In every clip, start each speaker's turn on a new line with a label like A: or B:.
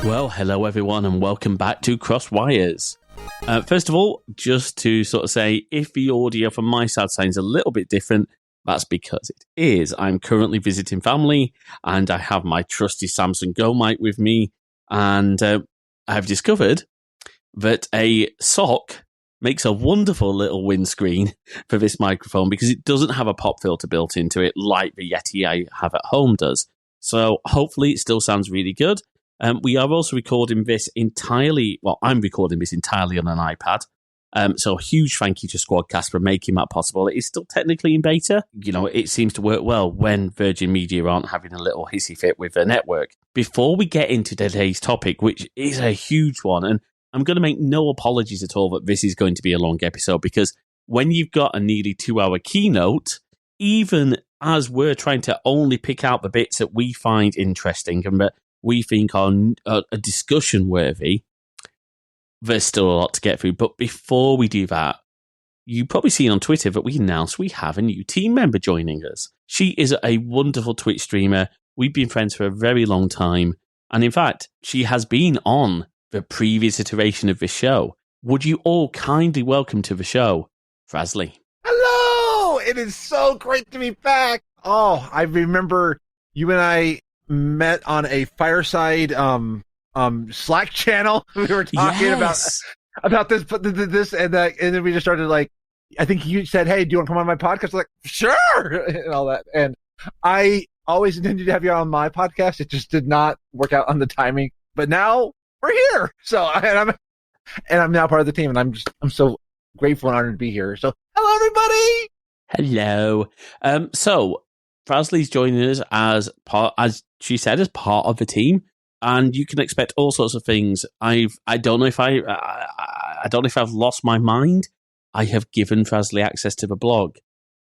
A: Well, hello everyone and welcome back to Crosswires. First of all, just to sort of say, if the audio from my side sounds a little bit different, that's because it is. I'm currently visiting family and I have my trusty Samsung Go mic with me, and I've discovered that a sock makes a wonderful little windscreen for this microphone because it doesn't have a pop filter built into it like the Yeti I have at home does. So hopefully it still sounds really good. We are also recording this entirely, well, I'm recording this entirely on an iPad. So a huge thank you to Squadcast for making that possible. It is still technically in beta. You know, it seems to work well when Virgin Media aren't having a little hissy fit with their network. Before we get into today's topic, which is a huge one, and I'm going to make no apologies at all that this is going to be a long episode, because when you've got a nearly 2-hour keynote, even as we're trying to only pick out the bits that we find interesting and that we think are a discussion worthy, there's still a lot to get through. But before we do that, you've probably seen on Twitter that we announced we have a new team member joining us. She is a wonderful Twitch streamer. We've been friends for a very long time. And in fact, she has been on the previous iteration of this show. Would you all kindly welcome to the show, Frasley?
B: Hello! It is so great to be back. Oh, I remember you and I met on a fireside Slack channel. We were talking about this and that, and then we just started, like, I think you said, "Hey, do you want to come on my podcast?" I was like, "Sure," and all that. And I always intended to have you on my podcast. It just did not work out on the timing. But now we're here. So I'm now part of the team, and I'm so grateful and honored to be here. So hello, everybody.
A: Hello. So Frasley's joining us as she said, as part of the team, and you can expect all sorts of things. I don't know if I've lost my mind. I have given Frasley access to the blog.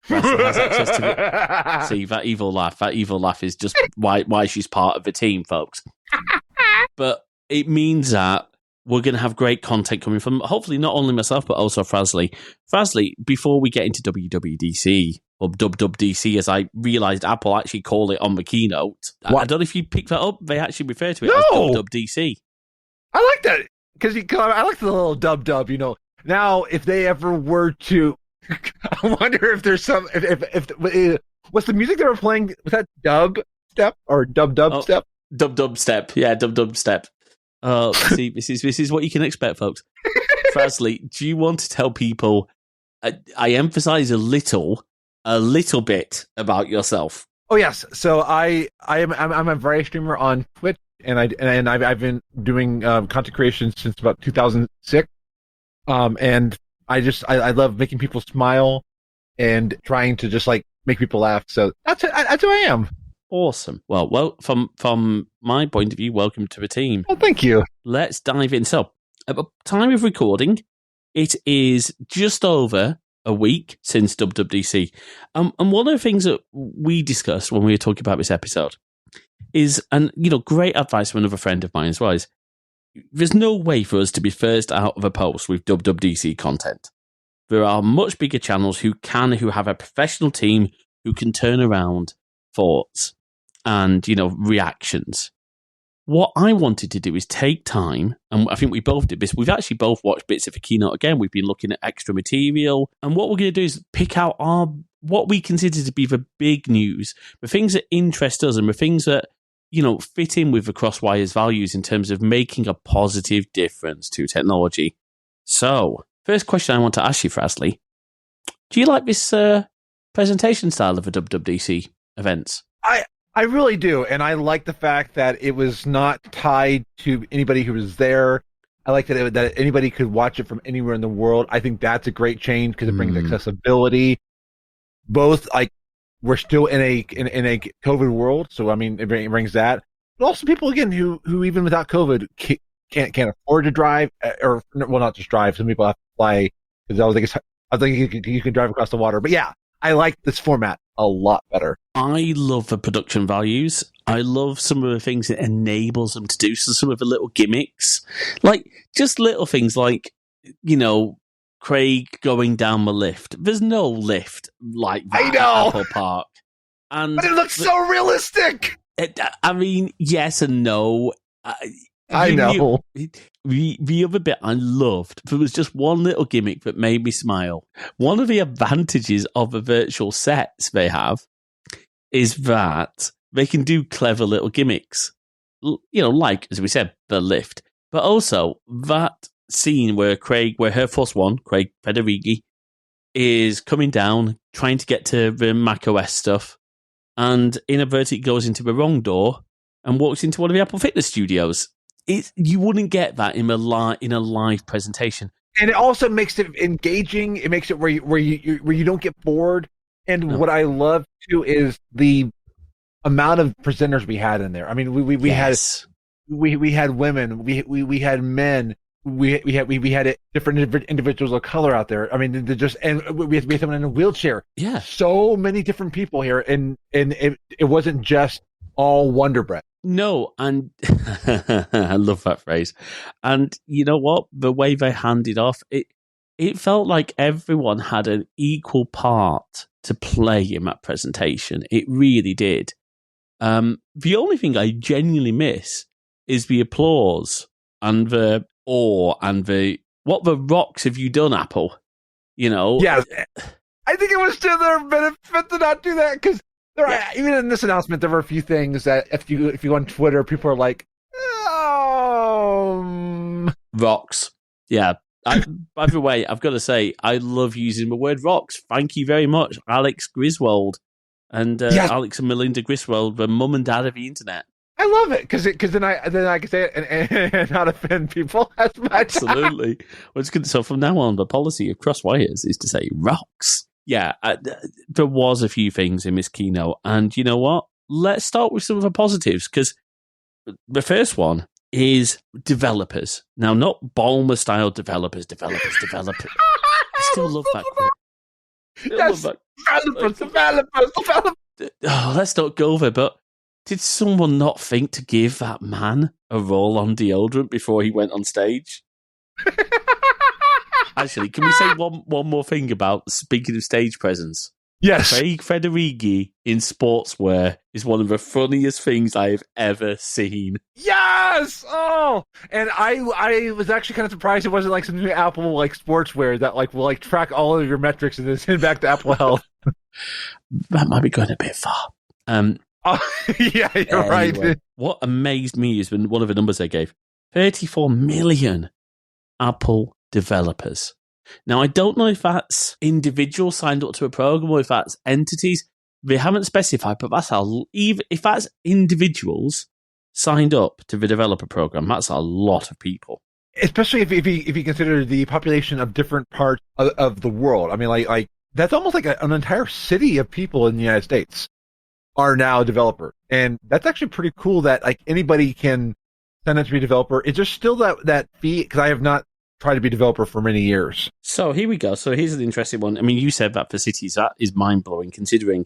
A: Frasley has access to see, that evil laugh. That evil laugh is just why she's part of the team, folks. But it means that we're going to have great content coming from, hopefully, not only myself, but also Frasley. Frasley, before we get into WWDC, or WWDC, as I realised Apple actually call it on the keynote. What? I don't know if you picked that up. They actually refer to it as WWDC.
B: I like that, because I like the little dub, you know. Now, if they ever were to, I wonder if there's some, if what's the music they were playing? Was that dub step or dub step?
A: Dub step, yeah, dub step. See, this is what you can expect, folks. Frasley, do you want to tell people? I emphasize a little bit about yourself.
B: Oh yes, so I'm a variety streamer on Twitch, and I've been doing content creation since about 2006. And I love making people smile and trying to just, like, make people laugh. So that's who I am.
A: Awesome. Well, from my point of view, welcome to the team.
B: Well, thank you.
A: Let's dive in. So, at the time of recording, it is just over a week since WWDC. And one of the things that we discussed when we were talking about this episode is, and great advice from another friend of mine as well, is there's no way for us to be first out of a post with WWDC content. There are much bigger channels who have a professional team who can turn around thoughts and, reactions. What I wanted to do is take time, and I think we both did this. We've actually both watched bits of the keynote again. We've been looking at extra material, and what we're going to do is pick out what we consider to be the big news, the things that interest us, and the things that fit in with the Crosswires values in terms of making a positive difference to technology. So, first question I want to ask you, Frasley, do you like this presentation style of the WWDC events?
B: I really do, and I like the fact that it was not tied to anybody who was there. I like that anybody could watch it from anywhere in the world. I think that's a great change because it brings accessibility. Both, like, we're still in a COVID world, so I mean it brings that. But also people again who even without COVID can't afford to drive, or well, not just drive. Some people have to fly because I think you can drive across the water. But yeah, I like this format a lot better.
A: I love the production values. I love some of the things it enables them to do. So some of the little gimmicks, like just little things like, Craig going down the lift. There's no lift like that at Apple Park.
B: But it looks so realistic.
A: I mean, yes and no.
B: I know.
A: The other bit I loved, there was just one little gimmick that made me smile. One of the advantages of the virtual sets they have is that they can do clever little gimmicks. Like, as we said, the lift. But also, that scene where her first one, Craig Federighi, is coming down, trying to get to the macOS stuff, and inadvertently goes into the wrong door and walks into one of the Apple Fitness studios. You wouldn't get that in a live presentation,
B: and it also makes it engaging. It makes it where you don't get bored. And what I love too is the amount of presenters we had in there. I mean, we had women, we had men, we had different individuals of color out there. I mean, we had someone in a wheelchair.
A: Yeah,
B: so many different people here, and it wasn't just all Wonder Bread.
A: No, and I love that phrase. And you know what? The way they handed off, it felt like everyone had an equal part to play in that presentation. It really did. The only thing I genuinely miss is the applause and the awe and what the rocks have you done, Apple?
B: Yeah, I think it was to their benefit to not do that, because even in this announcement, there were a few things that if you go on Twitter, people are like,
A: rocks. Yeah. By the way, I've got to say, I love using the word rocks. Thank you very much, Alex Griswold and Alex and Melinda Griswold, the mum and dad of the internet.
B: I love it because then I can say it and not offend people as much.
A: Absolutely. Well, it's good. So from now on, the policy of Cross Wires is to say rocks. Yeah, there was a few things in this keynote, and you know what? Let's start with some of the positives, because the first one is developers. Now, not Ballmer-style developers. I still love that quote. Developers. Oh, let's not go there, but did someone not think to give that man a roll-on deodorant before he went on stage? Actually, can we say one more thing about, speaking of stage presence?
B: Yes.
A: Craig Federighi in sportswear is one of the funniest things I have ever seen.
B: Yes! Oh! And I was actually kind of surprised it wasn't like some new Apple sportswear that will track all of your metrics and then send back to Apple Health.
A: That might be going a bit far.
B: Yeah, you're right.
A: What amazed me is when one of the numbers they gave, 34 million Apple developers. Now, I don't know if that's individuals signed up to a program or if that's entities. They haven't specified, but if that's individuals signed up to the developer program, that's a lot of people. Especially
B: if you consider the population of different parts of the world. I mean, like that's almost like an entire city of people in the United States are now a developer, and that's actually pretty cool that anybody can sign up to be a developer. It's just still that fee, because I have not tried to be a developer for many years.
A: So here we go. So here's an interesting one. I mean, you said that for cities. That is mind-blowing, considering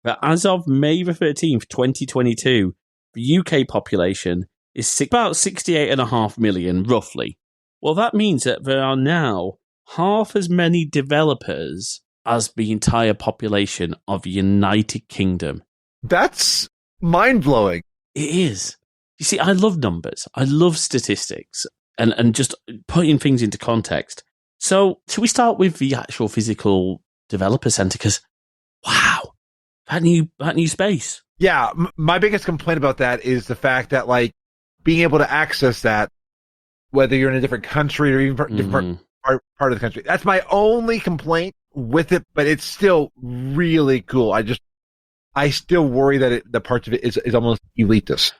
A: that as of May the 13th, 2022, the UK population is about 68.5 million, roughly. Well, that means that there are now half as many developers as the entire population of the United Kingdom.
B: That's mind-blowing.
A: It is. You see, I love numbers. I love statistics. And just putting things into context. So, should we start with the actual physical developer center? Because, wow, that new space.
B: Yeah, my biggest complaint about that is the fact that, being able to access that, whether you're in a different country or even different part of the country, that's my only complaint with it. But it's still really cool. I still worry that the parts of it is almost elitist.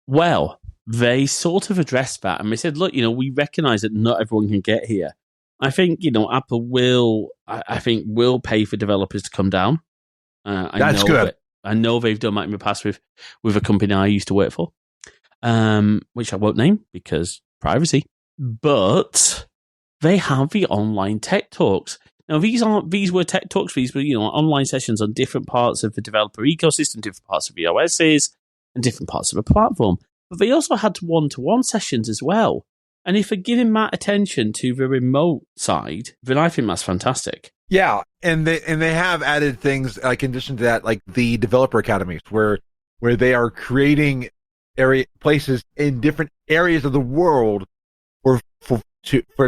A: Well, they sort of addressed that, and they said, look, we recognize that not everyone can get here. I think, Apple will pay for developers to come down.
B: That's good.
A: I know they've done that in the past with a company I used to work for, which I won't name because privacy. But they have the online tech talks. Now, these were tech talks. These were, online sessions on different parts of the developer ecosystem, different parts of the OSs, and different parts of the platform. But they also had one-to-one sessions as well. And if they're giving that attention to the remote side, then I think that's fantastic.
B: Yeah, and they have added things in addition to that, like the developer academies, where they are creating places in different areas of the world for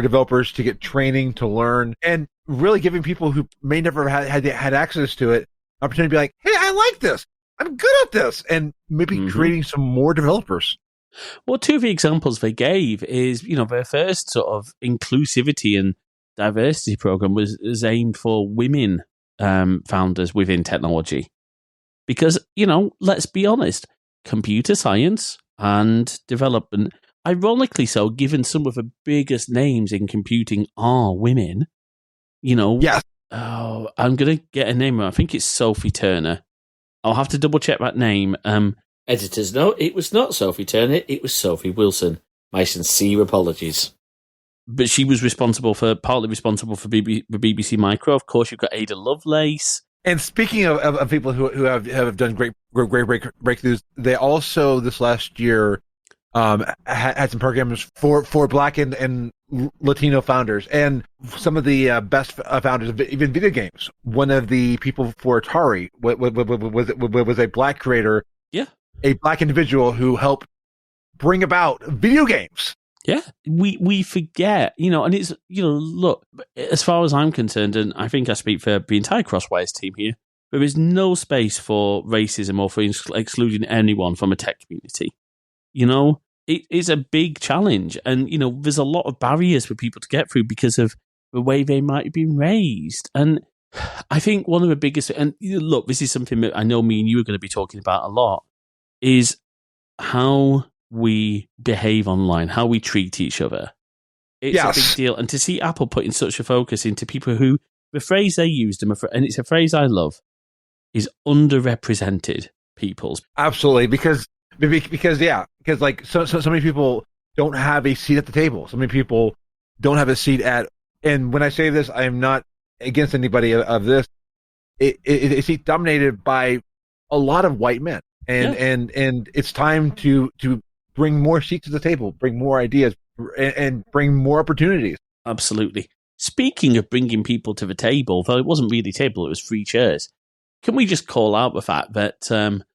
B: developers to get training, to learn, and really giving people who may never have had access to it opportunity to be like, hey, I like this. I'm good at this. And maybe creating some more developers.
A: Well, two of the examples they gave is, their first sort of inclusivity and diversity program was aimed for women founders within technology. Because, let's be honest, computer science and development, ironically so, given some of the biggest names in computing are women,
B: Yes.
A: Oh, I'm going to get a name wrong. I think it's Sophie Turner. I'll have to double check that name.
C: Editors, no, it was not Sophie Turner, it was Sophie Wilson. My sincere apologies.
A: But she was partly responsible for the BBC Micro. Of course, you've got Ada Lovelace.
B: And speaking of people who have done great breakthroughs, they also this last year had some programs for Black and Latino founders, and some of the best founders of even video games. One of the people for Atari was a Black creator, a Black individual who helped bring about video games.
A: Yeah, we forget, and it's, look, as far as I'm concerned, and I think I speak for the entire Crosswires team here, there is no space for racism or for excluding anyone from a tech community. It is a big challenge, and, there's a lot of barriers for people to get through because of the way they might have been raised. And I think one of the biggest, and look, this is something that I know me and you are going to be talking about a lot, is how we behave online, how we treat each other. It's a big deal. And to see Apple putting such a focus into people who, the phrase they used, and it's a phrase I love, is underrepresented peoples.
B: Absolutely, because like so many people don't have a seat at the table. So many people don't have a seat and when I say this, I am not against anybody of this. It's dominated by a lot of white men. And it's time to bring more seats to the table, bring more ideas, and bring more opportunities.
A: Absolutely. Speaking of bringing people to the table, though it wasn't really a table, it was 3 chairs, can we just call out the fact that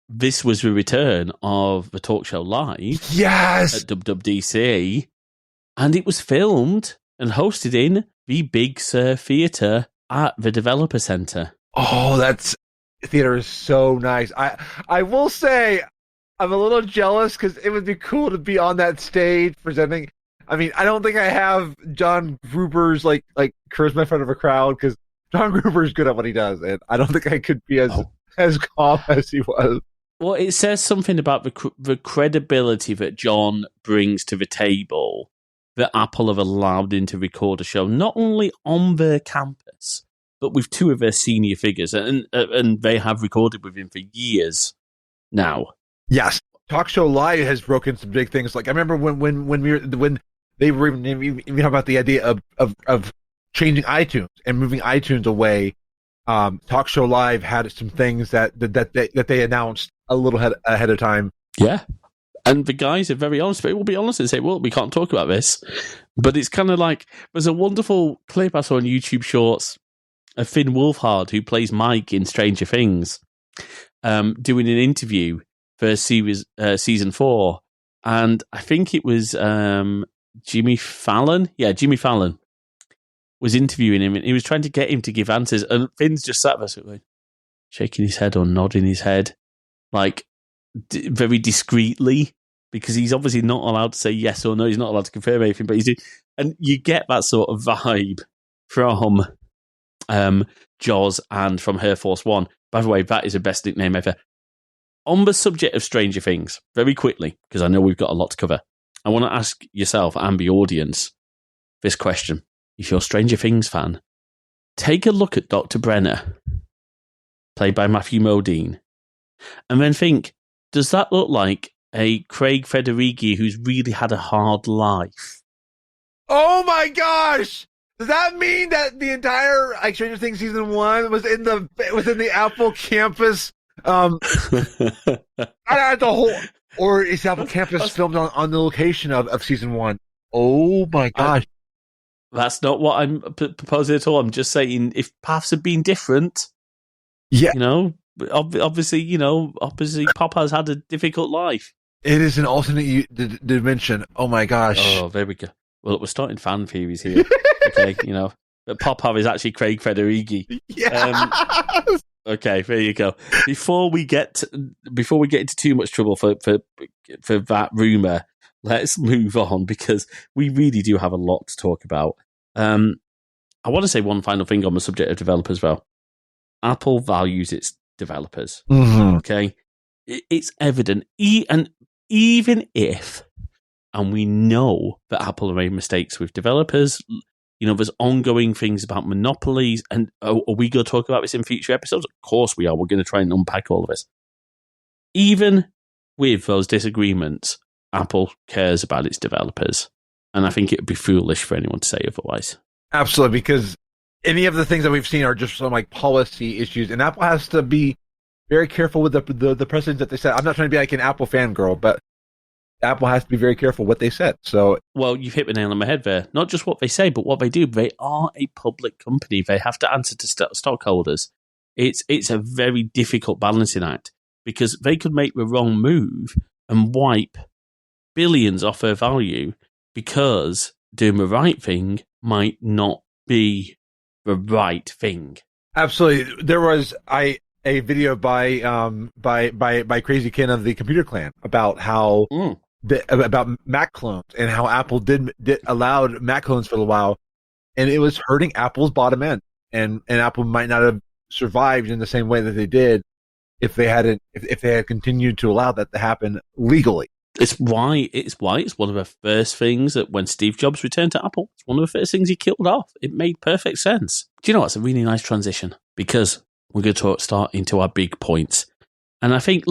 A: this was the return of the talk show live
B: at
A: WWDC, and it was filmed and hosted in the Big Sur Theatre at the Developer Center.
B: Oh, theater is so nice. I will say I'm a little jealous because it would be cool to be on that stage presenting. I mean, I don't think I have John Gruber's like charisma in front of a crowd, because John Gruber is good at what he does, and I don't think I could be as calm as he was.
A: Well, it says something about the credibility that John brings to the table that Apple have allowed him to record a show, not only on their campus, but with 2 of their senior figures, and they have recorded with him for years now.
B: Yes, Talk Show Live has broken some big things. Like I remember when they were even talking about the idea of changing iTunes and moving iTunes away. Talk Show Live had some things that they announced a little ahead of time.
A: Yeah, and the guys are very honest. They will be honest and say, "Well, we can't talk about this." But it's kind of like there's a wonderful clip I saw on YouTube Shorts of Finn Wolfhard, who plays Mike in Stranger Things, doing an interview for season 4, and I think it was Jimmy Fallon. Yeah, Jimmy Fallon was interviewing him, and he was trying to get him to give answers, and Finn's just sat there sort of shaking his head or nodding his head, like very discreetly, because he's obviously not allowed to say yes or no. He's not allowed to confirm anything, but he's doing, and you get that sort of vibe from Jaws and from Air Force One. By the way, that is the best nickname ever. On the subject of Stranger Things, very quickly, because I know we've got a lot to cover, I want to ask yourself and the audience this question. If you're a Stranger Things fan, take a look at Dr. Brenner, played by Matthew Modine, and then think, does that look like a Craig Federighi who's really had a hard life?
B: Oh my gosh! Does that mean that the entire Stranger Things season 1 was in the Apple campus? The whole, or is Apple campus filmed on the location of season 1? Oh my gosh!
A: That's not what I'm proposing at all. I'm just saying, if paths have been different, obviously Pop has had a difficult life.
B: It is an alternate dimension. Oh my gosh.
A: Oh, there we go. Well, we're starting fan theories here. Okay, but Popov is actually Craig Federighi.
B: Yeah.
A: Okay, there you go. Before we get into too much trouble for that rumor, let's move on because we really do have a lot to talk about. I want to say one final thing on the subject of developers. Well, Apple values its developers.
B: Mm-hmm.
A: Okay, it's evident, and even if, and we know that Apple have made mistakes with developers. There's ongoing things about monopolies, and are we going to talk about this in future episodes? Of course we are. We're going to try and unpack all of this. Even with those disagreements, Apple cares about its developers, and I think it would be foolish for anyone to say otherwise.
B: Absolutely, because any of the things that we've seen are just some like policy issues, and Apple has to be very careful with the precedents that they set. I'm not trying to be like an Apple fangirl, but Apple has to be very careful what they set. So,
A: well, you've hit the nail on the head there. Not just what they say, but what they do. They are a public company. They have to answer to stockholders. It's a very difficult balancing act because they could make the wrong move and wipe billions off their value because doing the right thing might not be the right thing.
B: Absolutely, there was a video by Crazy Ken of the Computer Clan about how. About Mac clones and how Apple did allowed Mac clones for a while, and it was hurting Apple's bottom end, and Apple might not have survived in the same way that they did if they had continued to allow that to happen legally.
A: It's why it's one of the first things that when Steve Jobs returned to Apple, it's one of the first things he killed off. It made perfect sense. Do you know what's a really nice transition? Because we're going to start into our big points, and I think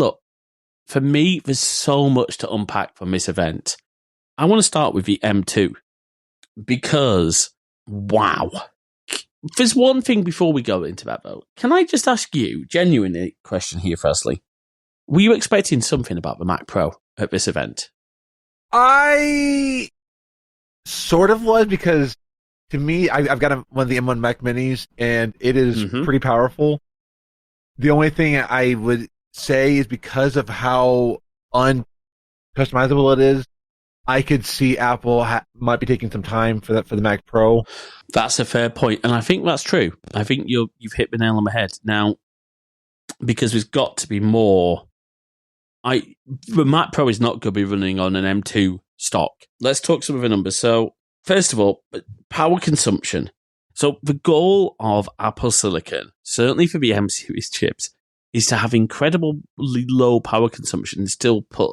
A: for me, there's so much to unpack from this event. I want to start with the M2 because, wow. There's one thing before we go into that, though. Can I just ask you, genuinely, question here, firstly. Were you expecting something about the Mac Pro at this event?
B: I sort of was because, to me, I've got one of the M1 Mac Minis, and it is pretty powerful. The only thing I would say is because of how uncustomizable it is, I could see Apple might be taking some time for the Mac Pro.
A: That's a fair point, and I think that's true. I think you've hit the nail on the head now, because there's got to be more. The Mac Pro is not going to be running on an M2 stock. Let's talk some of the numbers. So, first of all, power consumption. So, the goal of Apple Silicon, certainly for the M series chips, is to have incredibly low power consumption and still put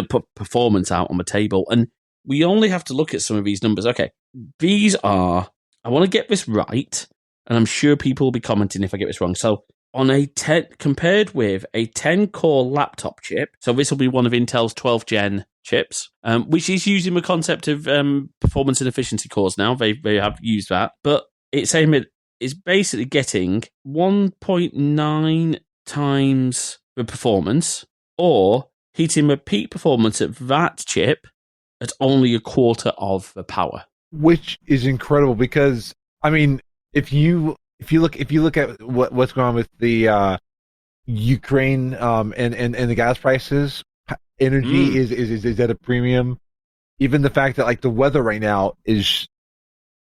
A: put performance out on the table. And we only have to look at some of these numbers. Okay, these are, I want to get this right, and I'm sure people will be commenting if I get this wrong. So on compared with a 10-core laptop chip, so this will be one of Intel's 12th gen chips, which is using the concept of performance and efficiency cores now. They have used that, but it's saying it is basically getting 1.9 times the performance, or hitting the peak performance of that chip at only a quarter of the power.
B: Which is incredible because, I mean, if you look at what's going on with the Ukraine and the gas prices, energy is at a premium. Even the fact that like the weather right now is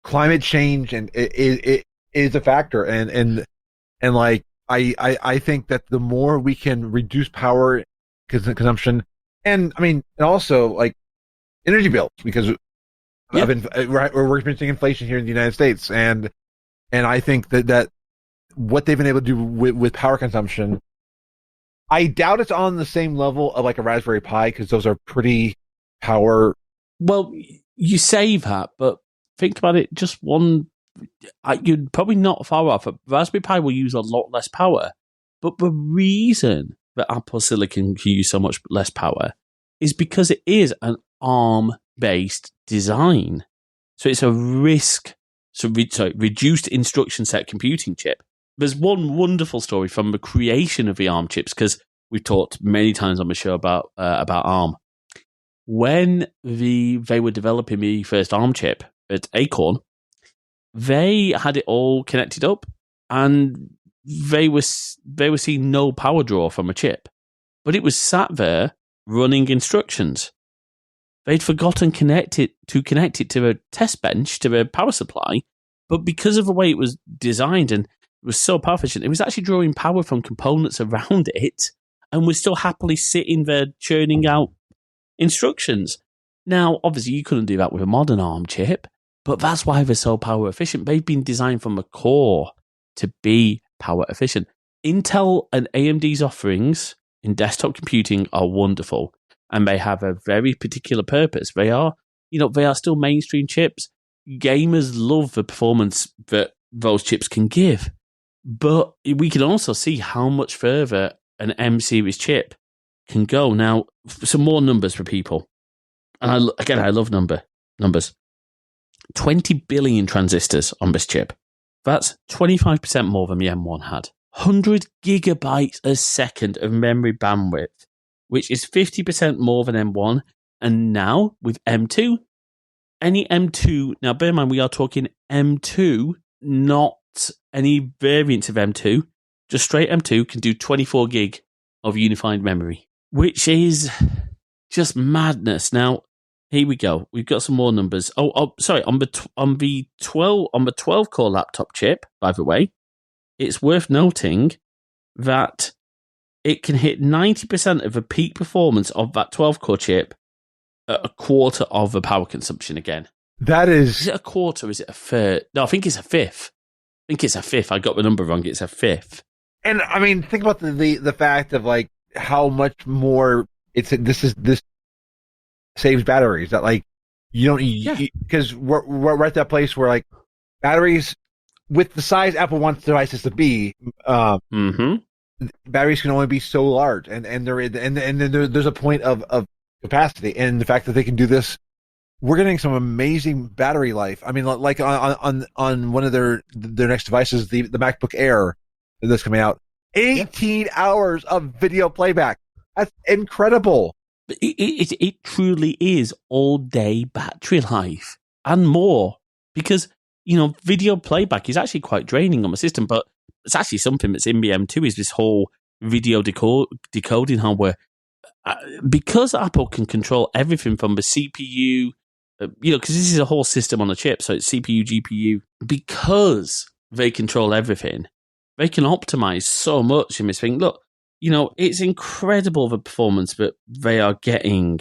B: climate change and it is a factor, and like I think that the more we can reduce power consumption, and I mean, and also like energy bills, because we're experiencing inflation here in the United States, and I think that what they've been able to do with power consumption, I doubt it's on the same level of like a Raspberry Pi, because those are pretty power.
A: Well, you say that, but think about it. Just one. You're probably not far off. Raspberry Pi will use a lot less power, but the reason that Apple Silicon can use so much less power is because it is an ARM-based design. So it's a reduced instruction set computing chip. There's one wonderful story from the creation of the ARM chips, because we've talked many times on the show about ARM. When they were developing the first ARM chip at Acorn, they had it all connected up, and they were seeing no power draw from a chip. But it was sat there running instructions. They'd forgotten to connect it to a test bench, to a power supply, but because of the way it was designed and it was so power efficient, it was actually drawing power from components around it and was still happily sitting there churning out instructions. Now, obviously, you couldn't do that with a modern ARM chip, but that's why they're so power efficient. They've been designed from the core to be power efficient. Intel and AMD's offerings in desktop computing are wonderful, and they have a very particular purpose. They are still mainstream chips. Gamers love the performance that those chips can give, but we can also see how much further an M series chip can go. Now, some more numbers for people. And I love numbers. 20 billion transistors on this chip. That's 25% more than the M1 had. 100 gigabytes a second of memory bandwidth, which is 50% more than M1. And now, with M2, any M2, now bear in mind we are talking M2, not any variants of M2, just straight M2 can do 24 gig of unified memory, which is just madness. Now, here we go. We've got some more numbers. Sorry. On the 12 core laptop chip, by the way, it's worth noting that it can hit 90% of the peak performance of that 12 core chip at a quarter of the power consumption again.
B: That is...
A: Is it a quarter? Is it a third? No, I think it's a fifth. I got the number wrong. It's a fifth.
B: And I mean, think about the fact of like how much more this saves batteries. That like you don't because we're at that place where like batteries with the size Apple wants devices to be, batteries can only be so large, and there's a point of capacity, and the fact that they can do this, we're getting some amazing battery life. I mean, like on one of their next devices, the MacBook Air that's coming out, 18 hours of video playback. That's incredible.
A: It truly is all day battery life and more, because video playback is actually quite draining on the system, but it's actually something that's in the M2 is this whole video decoding hardware. Because Apple can control everything from the CPU, because this is a whole system on a chip, so it's CPU, GPU. Because they control everything, they can optimize so much in this thing. Look, it's incredible the performance that they are getting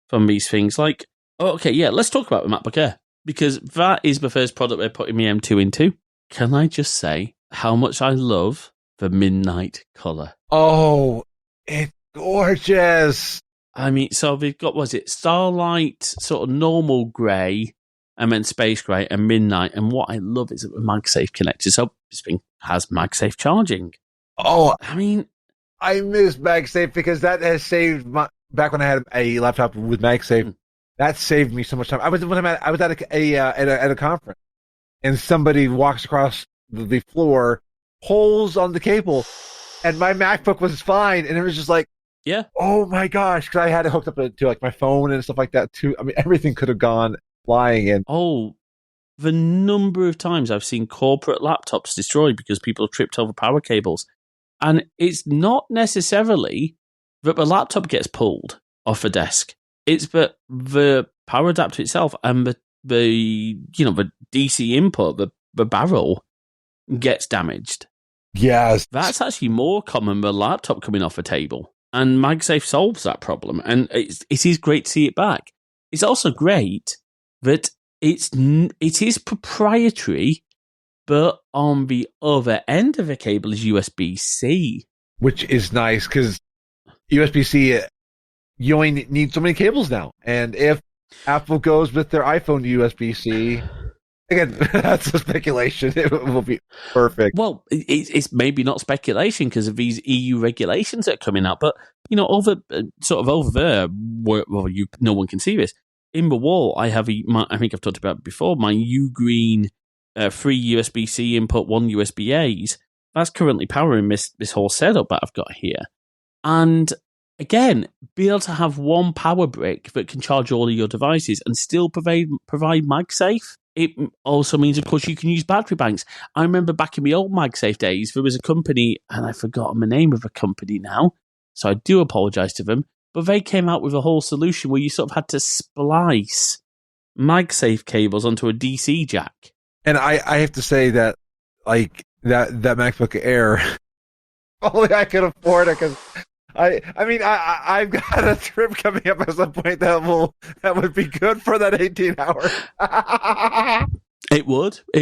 A: from these things. Like, let's talk about the MacBook Air, because that is the first product they're putting the M2 into. Can I just say how much I love the midnight color?
B: Oh, it's gorgeous.
A: I mean, so they've got, Starlight, sort of normal grey, and then space grey and midnight. And what I love is that the MagSafe connector. So this thing has MagSafe charging.
B: Oh,
A: I mean,
B: I miss MagSafe because that has saved back when I had a laptop with MagSafe. That saved me so much time. I was at a conference, and somebody walks across the floor, holes on the cable, and my MacBook was fine, and it was just like,
A: yeah,
B: oh my gosh, because I had it hooked up to like my phone and stuff like that too. I mean, everything could have gone flying in.
A: Oh, the number of times I've seen corporate laptops destroyed because people have tripped over power cables. And it's not necessarily that the laptop gets pulled off a desk. It's that the power adapter itself and the DC input, the barrel, gets damaged.
B: Yes.
A: That's actually more common than a laptop coming off a table. And MagSafe solves that problem. And it is great to see it back. It's also great that it is proprietary, but on the other end of the cable is USB-C.
B: Which is nice, because USB-C, you only need so many cables now. And if Apple goes with their iPhone to USB-C, again, that's a speculation. It will be perfect.
A: Well, it's maybe not speculation because of these EU regulations that are coming out. But, over there, where no one can see this, in the wall, I have, I think I've talked about it before, my Ugreen 3 USB-C input, 1 USB-A's. That's currently powering this whole setup that I've got here. And again, be able to have one power brick that can charge all of your devices and still provide MagSafe. It also means, of course, you can use battery banks. I remember back in the old MagSafe days, there was a company, and I've forgotten the name of the company now, so I do apologize to them, But they came out with a whole solution where you sort of had to splice MagSafe cables onto a DC jack.
B: And I have to say that, like, that MacBook Air, only I could afford it because I've got a trip coming up at some point that would be good for that 18 hours.
A: It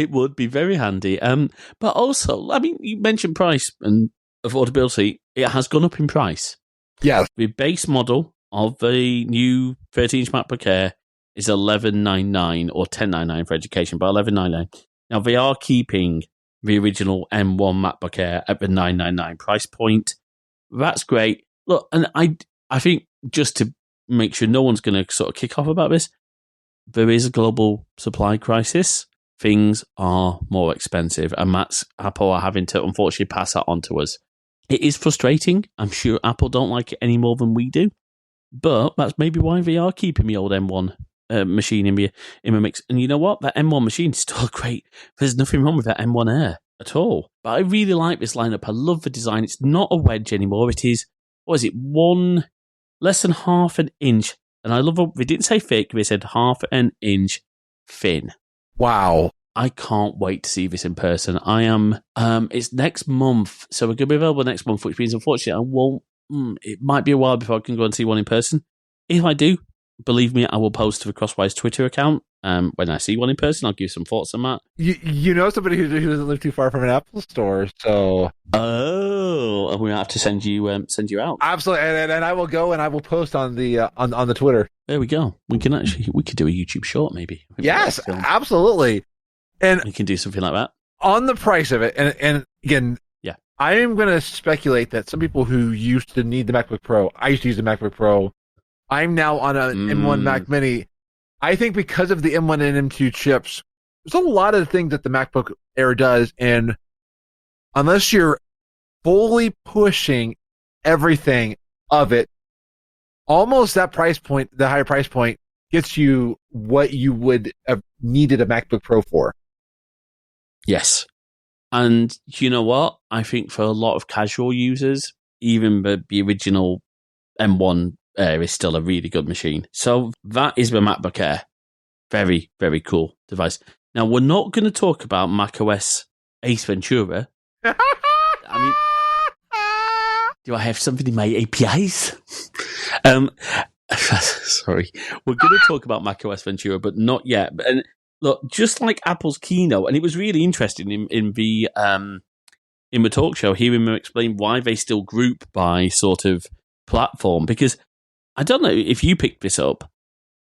A: would be very handy. But also, I mean, you mentioned price and affordability. It has gone up in price.
B: Yes.
A: The base model of the new 13-inch MacBook Air is $1199 or $1099 for education, but $1199. Now, they are keeping the original M1 MacBook Air at the $999 price point. That's great. Look, and I think just to make sure no one's going to sort of kick off about this, there is a global supply crisis. Things are more expensive, and Apple are having to, unfortunately, pass that on to us. It is frustrating. I'm sure Apple don't like it any more than we do, but that's maybe why they are keeping the old M1 machine in the mix. And you know what? That M1 machine is still great. There's nothing wrong with that M1 Air at all. But I really like this lineup. I love the design. It's not a wedge anymore. It is, what is it, less than half an inch. And I love they didn't say thick, they said half an inch thin.
B: Wow.
A: I can't wait to see this in person. I am, it's next month, so we're going to be available next month, which means, unfortunately, I won't, it might be a while before I can go and see one in person. If I do, believe me, I will post to the Crosswise Twitter account. When I see one in person, I'll give some thoughts on that.
B: You know somebody who doesn't live too far from an Apple store, so...
A: Oh, and we have to send you out.
B: Absolutely, and I will go and I will post on the Twitter.
A: There we go. We could do a YouTube short, maybe.
B: Yes, absolutely. And
A: we can do something like that.
B: On the price of it, and again,
A: yeah,
B: I am going to speculate that some people who used to need the MacBook Pro, I used to use the MacBook Pro, I'm now on an M1 Mac Mini. I think because of the M1 and M2 chips, there's a lot of things that the MacBook Air does, and unless you're fully pushing everything of it, almost that price point, the higher price point, gets you what you would have needed a MacBook Pro for.
A: Yes. And you know what? I think for a lot of casual users, even the original M1 Air is still a really good machine. So that is the MacBook Air. Very, very cool device. Now, we're not going to talk about macOS Ace Ventura. I mean, do I have something in my APIs? Sorry. We're going to talk about macOS Ventura, but not yet. And look, just like Apple's keynote, and it was really interesting in the talk show, hearing them explain why they still group by sort of platform. Because I don't know if you picked this up,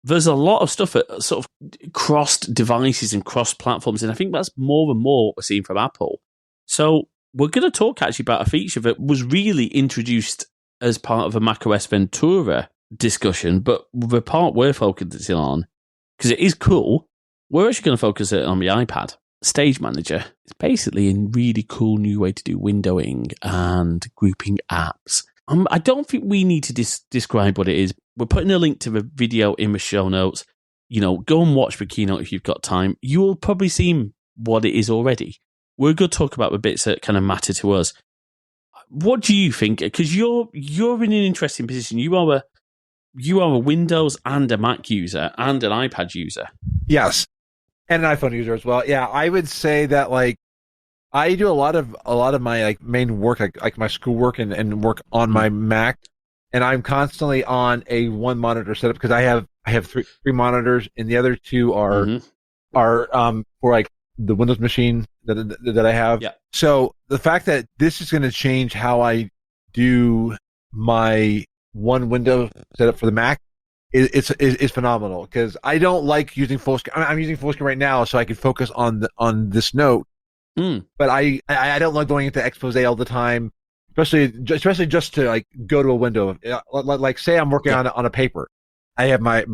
A: there's a lot of stuff that sort of crossed devices and cross platforms, and I think that's more and more what we're seeing from Apple. So we're going to talk actually about a feature that was really introduced as part of a macOS Ventura discussion, but the part we're focusing on, because it is cool, we're actually going to focus it on the iPad. Stage Manager is basically a really cool new way to do windowing and grouping apps. I don't think we need to describe what it is. We're putting a link to the video in the show notes. You know, go and watch the keynote if you've got time. You will probably see what it is already. We're going to talk about the bits that kind of matter to us. What do you think? Because you're in an interesting position. You are a Windows and a Mac user and an iPad user.
B: Yes, and an iPhone user as well. Yeah, I would say that like I do a lot of my like main work, like my schoolwork and work on my Mac, and I'm constantly on a one monitor setup because I have three monitors, and the other two are for like the Windows machine that I have.
A: Yeah.
B: So the fact that this is going to change how I do my one window setup for the Mac is phenomenal, because I don't like using full screen. I'm using full screen right now so I can focus on this note. But I don't like going into expose all the time, especially just to like go to a window. Like say I'm working on a paper, I have my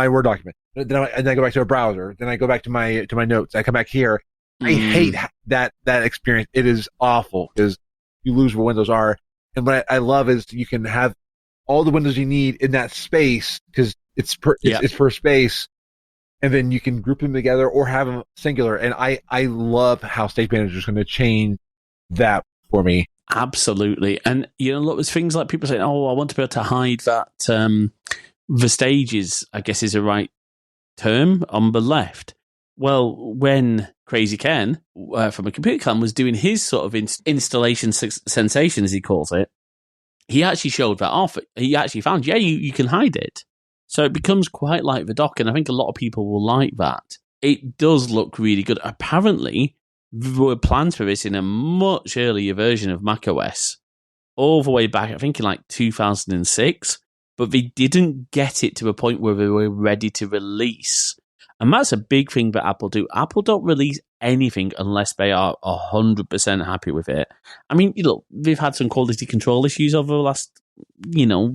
B: Word document, then I go back to a browser, then I go back to my notes. I come back here. I hate that experience. It is awful because you lose where windows are. And what I love is you can have all the windows you need in that space because it's per space. And then you can group them together or have them singular. And I love how State Manager is going to change that for me.
A: Absolutely. And, look, there's things like people saying, oh, I want to be able to hide that the stages, I guess is the right term, on the left. Well, when Crazy Ken from a computer clan was doing his sort of installation sensation, as he calls it, he actually showed that off. He actually found, you can hide it. So it becomes quite like the dock, and I think a lot of people will like that. It does look really good. Apparently, there were plans for this in a much earlier version of macOS, all the way back, I think in like 2006, but they didn't get it to a point where they were ready to release. And that's a big thing that Apple do. Apple don't release anything unless they are 100% happy with it. I mean, they've had some quality control issues over the last,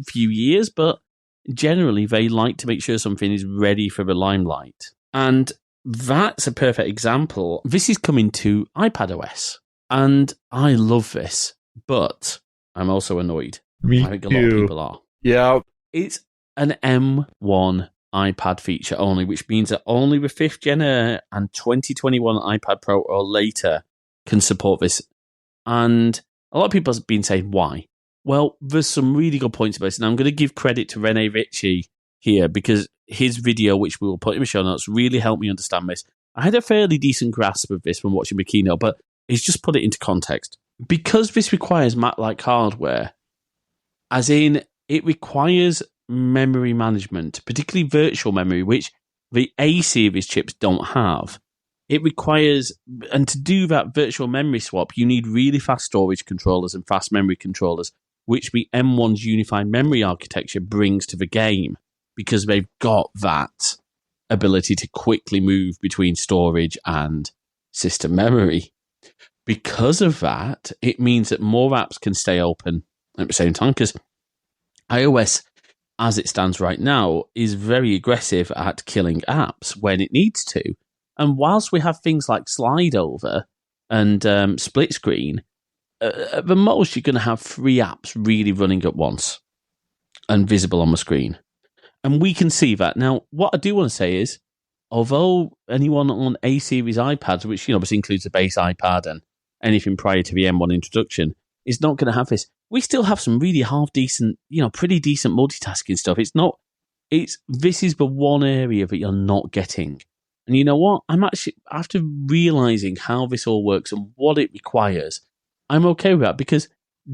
A: few years, but generally they like to make sure something is ready for the limelight. And that's a perfect example. This is coming to iPadOS, and I love this, but I'm also annoyed.
B: Me
A: I think a
B: too.
A: lot of people are.
B: Yeah.
A: It's an M1 iPad feature only, which means that only the 5th Gen Air and 2021 iPad Pro or later can support this. And a lot of people have been saying, why? Well, there's some really good points about this, and I'm going to give credit to Rene Ritchie here, because his video, which we will put in the show notes, really helped me understand this. I had a fairly decent grasp of this from watching the keynote, but he's just put it into context. Because this requires Mac-like hardware, as in it requires memory management, particularly virtual memory, which the A-series chips don't have. It requires, and to do that virtual memory swap, you need really fast storage controllers and fast memory controllers, which the M1's unified memory architecture brings to the game, because they've got that ability to quickly move between storage and system memory. Because of that, it means that more apps can stay open at the same time, because iOS, as it stands right now, is very aggressive at killing apps when it needs to. And whilst we have things like slide over and split screen, at the most you're going to have 3 apps really running at once and visible on the screen. And we can see that. Now, what I do want to say is, although anyone on A-series iPads, which this includes the base iPad and anything prior to the M1 introduction, is not going to have this. We still have some really half-decent, pretty decent multitasking stuff. This is the one area that you're not getting. And you know what? I'm actually, after realizing how this all works and what it requires, I'm okay with that, because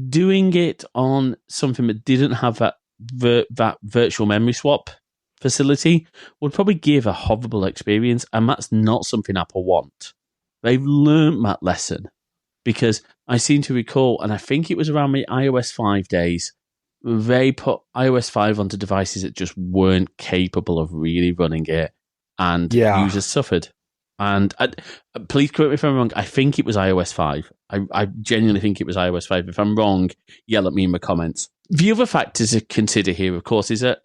A: doing it on something that didn't have that virtual memory swap facility would probably give a horrible experience, and that's not something Apple want. They've learned that lesson, because I seem to recall, and I think it was around my iOS 5 days, they put iOS 5 onto devices that just weren't capable of really running it, and users suffered. And please correct me if I'm wrong, I think it was iOS 5. I genuinely think it was iOS 5. If I'm wrong, yell at me in the comments. The other factors to consider here, of course, is that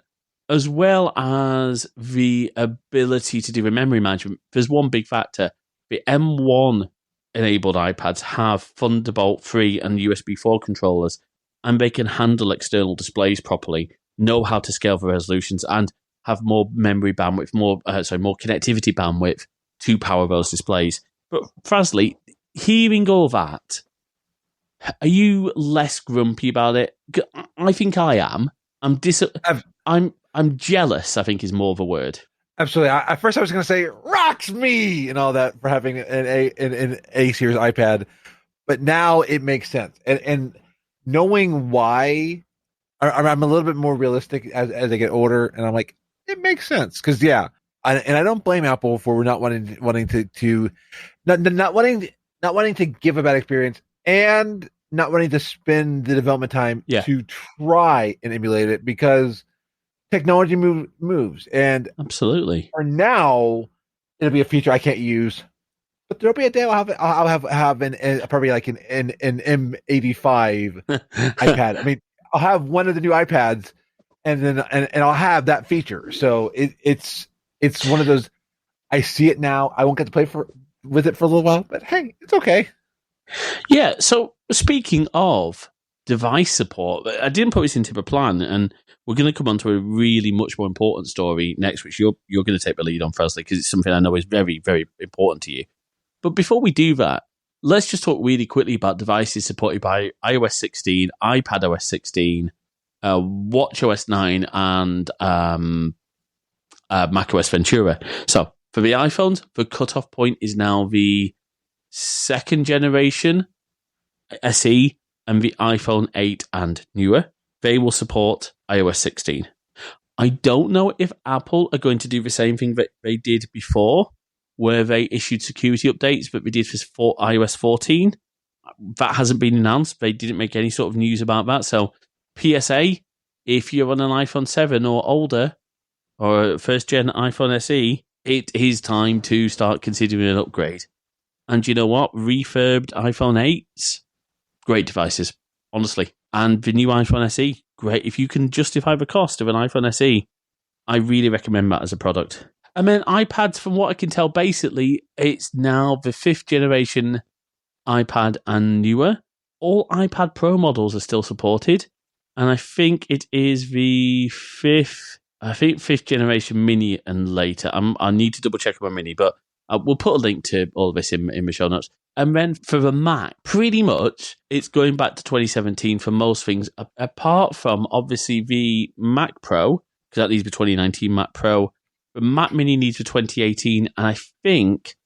A: as well as the ability to do the memory management, there's one big factor. The M1 enabled iPads have Thunderbolt 3 and USB 4 controllers, and they can handle external displays properly, know how to scale the resolutions, and have more memory bandwidth, more connectivity bandwidth to power those displays. But Frasley, hearing all that, are you less grumpy about it? I think I am. I'm jealous, I think is more of a word.
B: Absolutely. At first I was going to say, rocks me, and all that for having an A-series iPad. But now it makes sense. And knowing why, I'm a little bit more realistic as I get older, and I'm like, it makes sense. Because, and I don't blame Apple for not wanting to give a bad experience, and not wanting to spend the development time to try and emulate it, because technology moves, and
A: absolutely.
B: For now, it'll be a feature I can't use, but there'll be a day I'll have probably like an M85 iPad. I mean, I'll have one of the new iPads, and I'll have that feature. So it's one of those. I see it now. I won't get to play with it for a little while, but hey, it's okay.
A: Yeah. So speaking of device support, I didn't put this into the plan, and we're going to come on to a really much more important story next, which you're going to take the lead on, firstly, because it's something I know is very, very important to you. But before we do that, let's just talk really quickly about devices supported by iOS 16, iPadOS 16, watchOS 9, and macOS Ventura. So for the iPhones, the cutoff point is now the second generation SE and the iPhone 8 and newer. They will support iOS 16. I don't know if Apple are going to do the same thing that they did before, where they issued security updates, but they did for iOS 14. That hasn't been announced. They didn't make any sort of news about that. So PSA, if you're on an iPhone 7 or older, or first-gen iPhone SE, it is time to start considering an upgrade. And you know what? Refurbed iPhone 8s, great devices, honestly. And the new iPhone SE, great. If you can justify the cost of an iPhone SE, I really recommend that as a product. And then iPads, from what I can tell, basically, it's now the 5th generation iPad and newer. All iPad Pro models are still supported. And I think it is the 5th generation mini and later. I need to double check my mini, but we'll put a link to all of this in the show notes. And then for the Mac, pretty much it's going back to 2017 for most things, apart from obviously the Mac Pro, because that needs the 2019 Mac Pro. The Mac Mini needs for 2018, and I think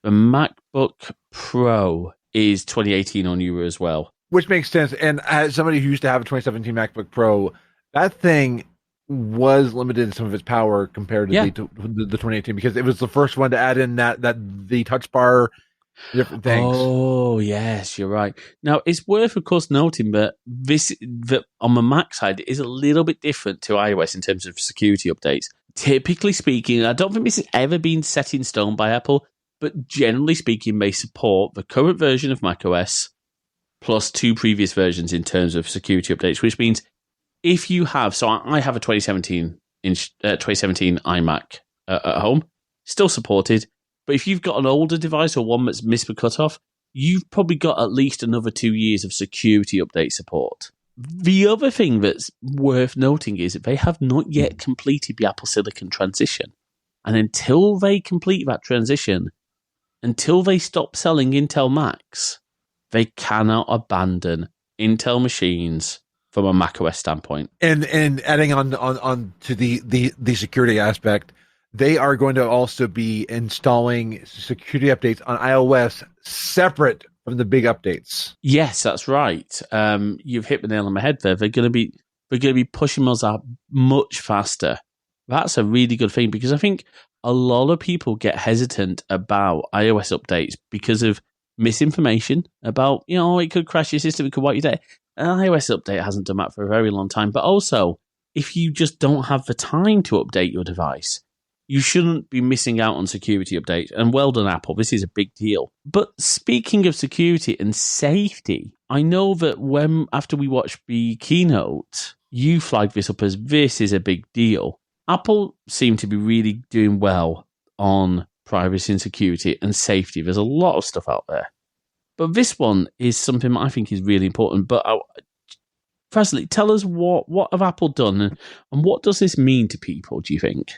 A: the MacBook Pro is 2018 or newer as well.
B: Which makes sense. And as somebody who used to have a 2017 MacBook Pro, that thing was limited in some of its power compared to the 2018, because it was the first one to add in that the touch bar, different things.
A: Oh, yes, you're right. Now, it's worth, of course, noting that that on the Mac side is a little bit different to iOS in terms of security updates. Typically speaking, I don't think this has ever been set in stone by Apple, but generally speaking, they support the current version of macOS plus 2 previous versions in terms of security updates, which means if you have, so I have a 2017 iMac at home, still supported, but if you've got an older device or one that's missed the cutoff, you've probably got at least another 2 years of security update support. The other thing that's worth noting is that they have not yet completed the Apple Silicon transition. And until they complete that transition, until they stop selling Intel Macs, they cannot abandon Intel machines from a macOS standpoint.
B: And adding on to the security aspect, they are going to also be installing security updates on iOS separate from the big updates.
A: Yes, that's right. You've hit the nail on the head there. They're going to be pushing those out much faster. That's a really good thing, because I think a lot of people get hesitant about iOS updates because of misinformation about, it could crash your system, it could wipe your data. An iOS update hasn't done that for a very long time. But also, if you just don't have the time to update your device, you shouldn't be missing out on security updates. And well done, Apple. This is a big deal. But speaking of security and safety, I know that after we watched the keynote, you flagged this up as this is a big deal. Apple seem to be really doing well on privacy and security and safety. There's a lot of stuff out there. But this one is something that I think is really important. But firstly, tell us what have Apple done and what does this mean to people, do you think?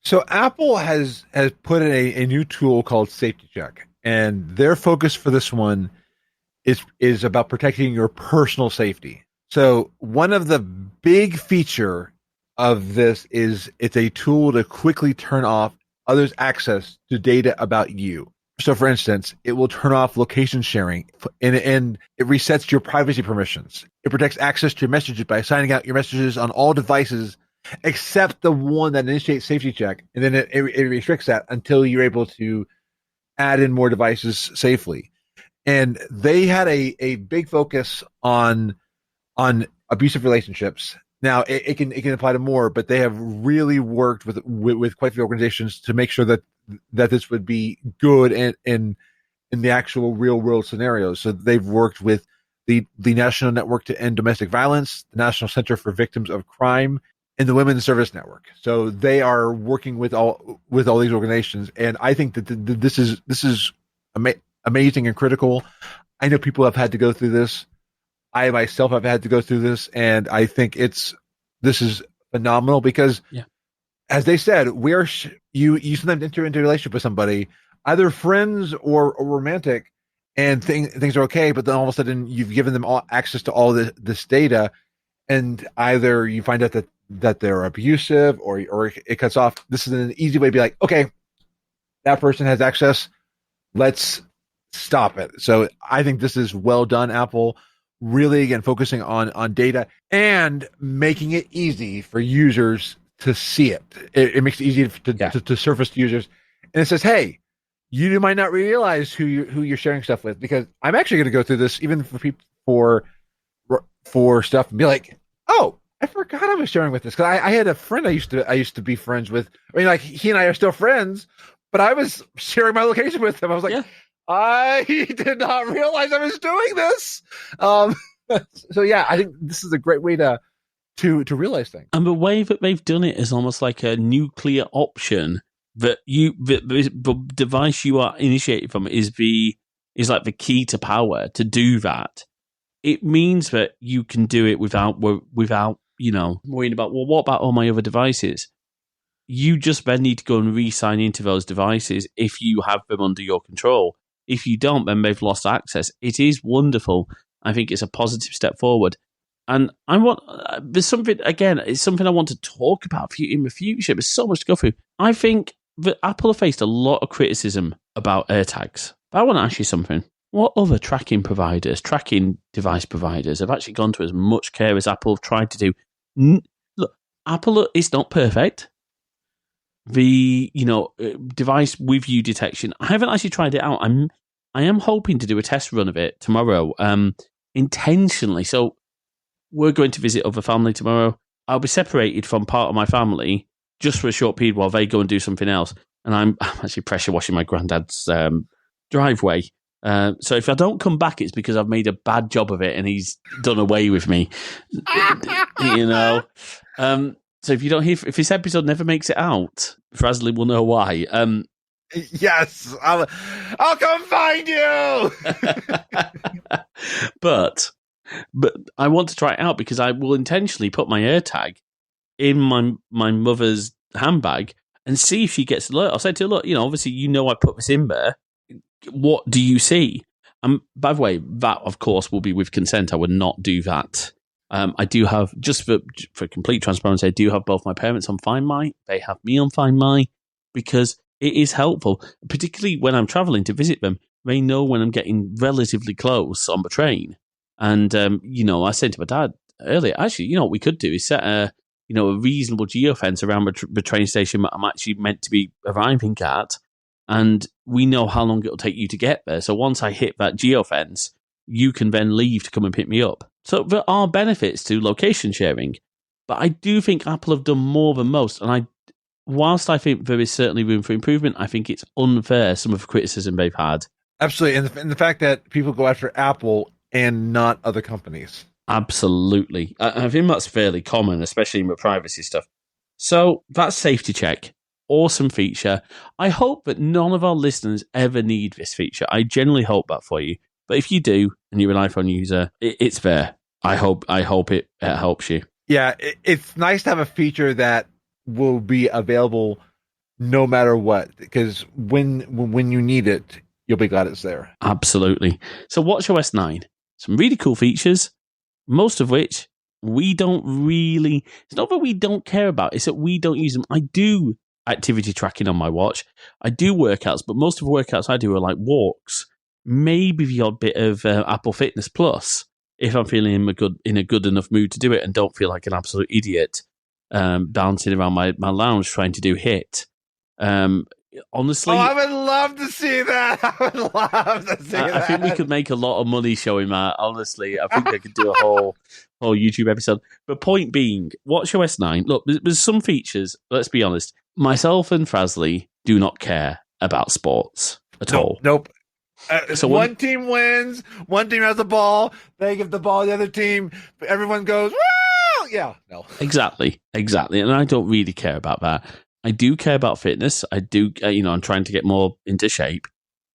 B: So Apple has put in a new tool called Safety Check, and their focus for this one is about protecting your personal safety. So one of the big feature of this is it's a tool to quickly turn off others' access to data about you. So for instance, it will turn off location sharing and it resets your privacy permissions. It protects access to your messages by signing out your messages on all devices except the one that initiates Safety Check, and then it restricts that until you're able to add in more devices safely. And they had a big focus on abusive relationships. Now it can apply to more, but they have really worked with quite a few organizations to make sure that this would be good in the actual real world scenarios. So they've worked with the National Network to End Domestic Violence, the National Center for Victims of Crime, and the Women's Service Network. So they are working with all these organizations, and I think that this is amazing and critical. I know people have had to go through this. I myself have had to go through this, and I think this is phenomenal because, as they said, you sometimes enter into a relationship with somebody, either friends or romantic, and things are okay, but then all of a sudden you've given them all access to all this data, and either you find out that they're abusive or it cuts off. This is an easy way to be like, okay, that person has access. Let's stop it. So I think this is well done, Apple. Really, again, focusing on data and making it easy for users to see it. It makes it easy to surface to users. And it says, hey, you might not realize who you're sharing stuff with, because I'm actually going to go through this even for people for stuff and be like, oh, I forgot I was sharing with this, because I had a friend I used to be friends with. I mean, like, he and I are still friends, but I was sharing my location with him. I was like, I did not realize I was doing this. So yeah, I think this is a great way to realize things.
A: And the way that they've done it is almost like a nuclear option that the device you are initiated from is like the key to power to do that. It means that you can do it without worrying about, well, what about all my other devices? You just then need to go and re-sign into those devices if you have them under your control. If you don't, then they've lost access. It is wonderful. I think it's a positive step forward. And there's something, again, it's something I want to talk about in the future. There's so much to go through. I think that Apple have faced a lot of criticism about AirTags. But I want to ask you something. What other tracking device providers have actually gone to as much care as Apple have tried to do? Look, Apple is not perfect. The device with view detection, I haven't actually tried it out. I am hoping to do a test run of it tomorrow, intentionally. So we're going to visit other family tomorrow. I'll be separated from part of my family just for a short period while they go and do something else. And I'm actually pressure washing my granddad's driveway. So if I don't come back, it's because I've made a bad job of it and he's done away with me. So if you don't if this episode never makes it out, Frasley will know why.
B: Yes, I'll come find you.
A: But I want to try it out because I will intentionally put my AirTag in my mother's handbag and see if she gets alert. I'll say to her, look, obviously I put this in there. What do you see? By the way, that of course will be with consent. I would not do that. I do have, just for complete transparency, I do have both my parents on Find My. They have me on Find My because it is helpful, particularly when I'm traveling to visit them. They know when I'm getting relatively close on the train. And, I said to my dad earlier, actually, what we could do is set a reasonable geofence around the train station that I'm actually meant to be arriving at. And we know how long it'll take you to get there. So once I hit that geofence, you can then leave to come and pick me up. So there are benefits to location sharing, but I do think Apple have done more than most. And whilst I think there is certainly room for improvement, I think it's unfair, some of the criticism they've had.
B: Absolutely. And the fact that people go after Apple and not other companies.
A: Absolutely. I think that's fairly common, especially in the privacy stuff. So that's Safety Check. Awesome feature. I hope that none of our listeners ever need this feature. I genuinely hope that for you. But if you do, and you're an iPhone user, it's there. I hope it helps you.
B: Yeah, it's nice to have a feature that will be available no matter what, because when you need it, you'll be glad it's there.
A: Absolutely. So watchOS 9, some really cool features, most of which we don't really... It's not that we don't care about, it's that we don't use them. I do activity tracking on my watch. I do workouts, but most of the workouts I do are like walks. Maybe the odd bit of Apple Fitness Plus if I'm feeling in a good enough mood to do it and don't feel like an absolute idiot bouncing around my lounge trying to do HIIT. Honestly,
B: I would love to see that. I would love to see that.
A: I think we could make a lot of money showing that. Honestly, I think I could do a whole YouTube episode. But point being, watchOS 9. Look, there's some features. Let's be honest. Myself and Frasley do not care about sports at all.
B: Nope. So one team wins, one team has the ball, they give the ball to the other team, everyone goes, woo! Yeah, no.
A: Exactly. And I don't really care about that. I do care about fitness. I do, I'm trying to get more into shape.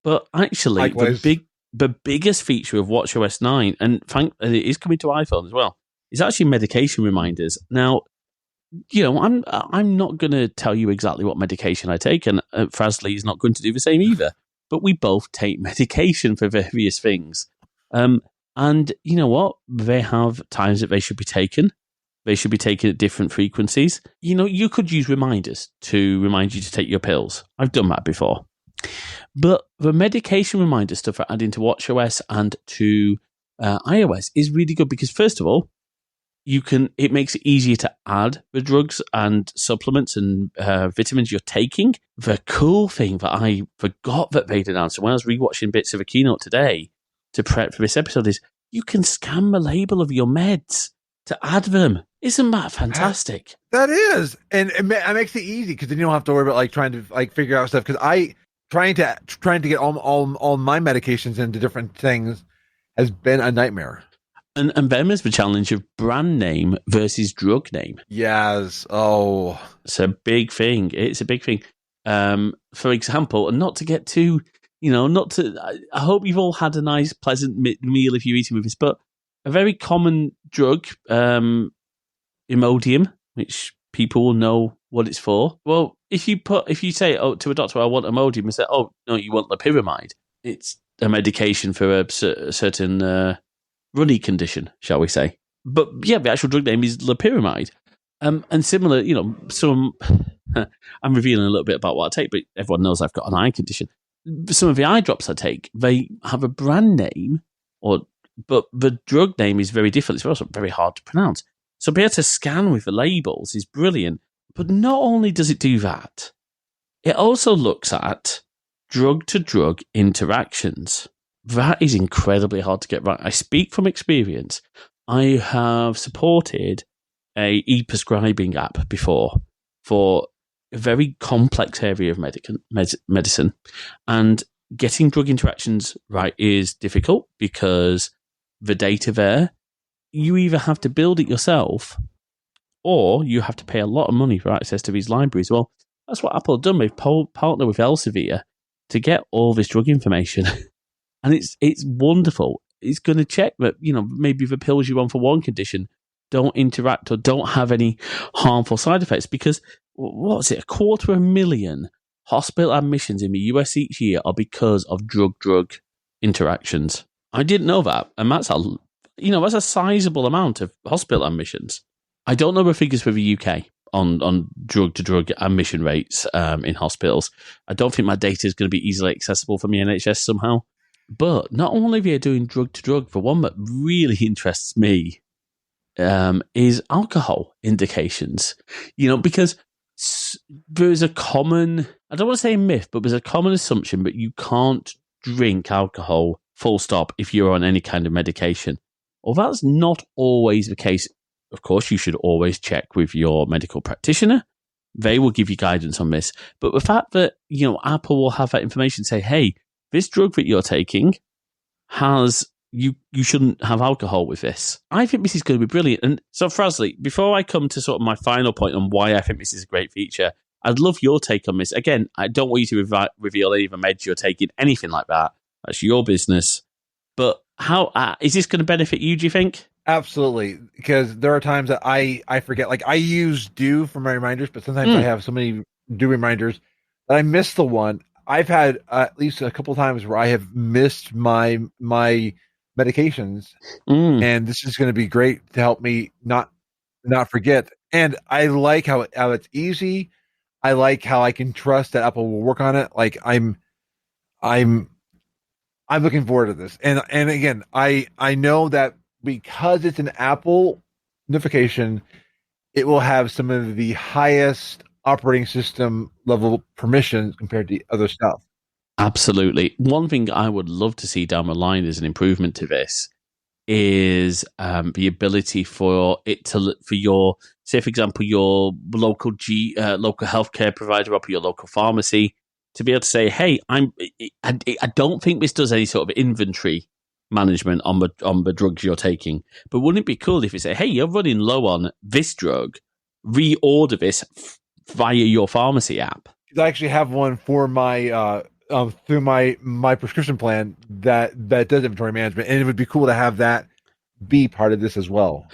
A: But actually,
B: likewise,
A: the biggest feature of watchOS 9, and it is coming to iPhone as well, is actually medication reminders. Now, I'm not going to tell you exactly what medication I take, and Frasley is not going to do the same either. but we both take medication for various things. And you know what? They have times that they should be taken. They should be taken at different frequencies. You know, you could use reminders to remind you to take your pills. I've done that before. But the medication reminder stuff for adding to watchOS and to iOS is really good because, first of all, it makes it easier to add the drugs and supplements and vitamins you're taking. The cool thing that I forgot that they'd announced when I was rewatching bits of a keynote today to prep for this episode is you can scan the label of your meds to add them. Isn't that fantastic?
B: That is, and it makes it easy because then you don't have to worry about trying to figure out stuff. Because trying to get all my medications into different things has been a nightmare.
A: And then there's the challenge of brand name versus drug name.
B: Yes. Oh,
A: it's a big thing. It's a big thing. For example, and not to get too, I hope you've all had a nice, pleasant meal if you're eating with this, but a very common drug, Imodium, which people will know what it's for. Well, if you say to a doctor, I want Imodium, and say, oh, no, you want loperamide. It's a medication for a certain runny condition, shall we say. But yeah, the actual drug name is loperamide. And similar, some, I'm revealing a little bit about what I take, but everyone knows I've got an eye condition. Some of the eye drops I take, they have a brand name, but the drug name is very different. It's also very hard to pronounce. So being able to scan with the labels is brilliant. But not only does it do that, it also looks at drug-to-drug interactions. That is incredibly hard to get right. I speak from experience. I have supported a e-prescribing app before for a very complex area of medicine. And getting drug interactions right is difficult because the data there, you either have to build it yourself or you have to pay a lot of money for access to these libraries. Well, that's what Apple have done. They've partnered with Elsevier to get all this drug information. And it's wonderful. It's going to check that, maybe the pills you're on for one condition don't interact or don't have any harmful side effects because, what was it, 250,000 hospital admissions in the US each year are because of drug-drug interactions. I didn't know that, and that's a sizable amount of hospital admissions. I don't know the figures for the UK on drug-to-drug admission rates in hospitals. I don't think my data is going to be easily accessible from the NHS somehow. But not only are they doing drug-to-drug, the one that really interests me is alcohol indications. Because there's a common, I don't want to say myth, but there's a common assumption that you can't drink alcohol full stop if you're on any kind of medication. Well, that's not always the case. Of course, you should always check with your medical practitioner. They will give you guidance on this. But the fact that, Apple will have that information say, hey, this drug that you're taking has, you shouldn't have alcohol with this. I think this is going to be brilliant. And so, Frasley, before I come to sort of my final point on why I think this is a great feature, I'd love your take on this. Again, I don't want you to reveal any of the meds you're taking, anything like that. That's your business. But how is this going to benefit you, do you think?
B: Absolutely, because there are times that I forget. Like I use Do for my reminders, but sometimes I have so many Do reminders that I miss the one. I've had at least a couple times where I have missed my medications, and this is going to be great to help me not forget. And I like how it's easy. I like how I can trust that Apple will work on it. Like I'm looking forward to this. And again, I know that because it's an Apple notification, it will have some of the highest operating system level permissions compared to other stuff.
A: Absolutely. One thing I would love to see down the line as an improvement to this is the ability for it to, for your, say for example, your local healthcare provider up, or your local pharmacy, to be able to say, hey, I don't think this does any sort of inventory management on the drugs you're taking, but wouldn't it be cool if you say, hey, you're running low on this drug, reorder this via your pharmacy app?
B: I actually have one for my through my prescription plan that does inventory management, and it would be cool to have that be part of this as well.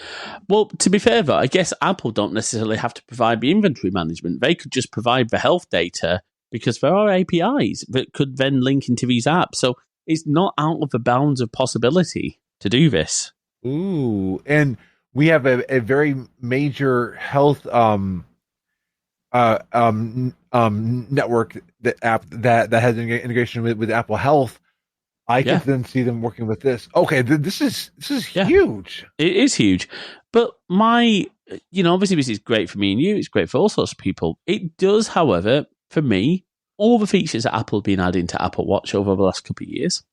A: Well, to be fair though, I guess Apple don't necessarily have to provide the inventory management. They could just provide the health data because there are APIs that could then link into these apps. So it's not out of the bounds of possibility to do this.
B: Ooh, and we have a very major health network that has integration with Apple Health. I can then see them working with this. Okay, this is huge.
A: It is huge, but obviously this is great for me and you. It's great for all sorts of people. It does, however, for me, all the features that Apple have been adding to Apple Watch over the last couple of years,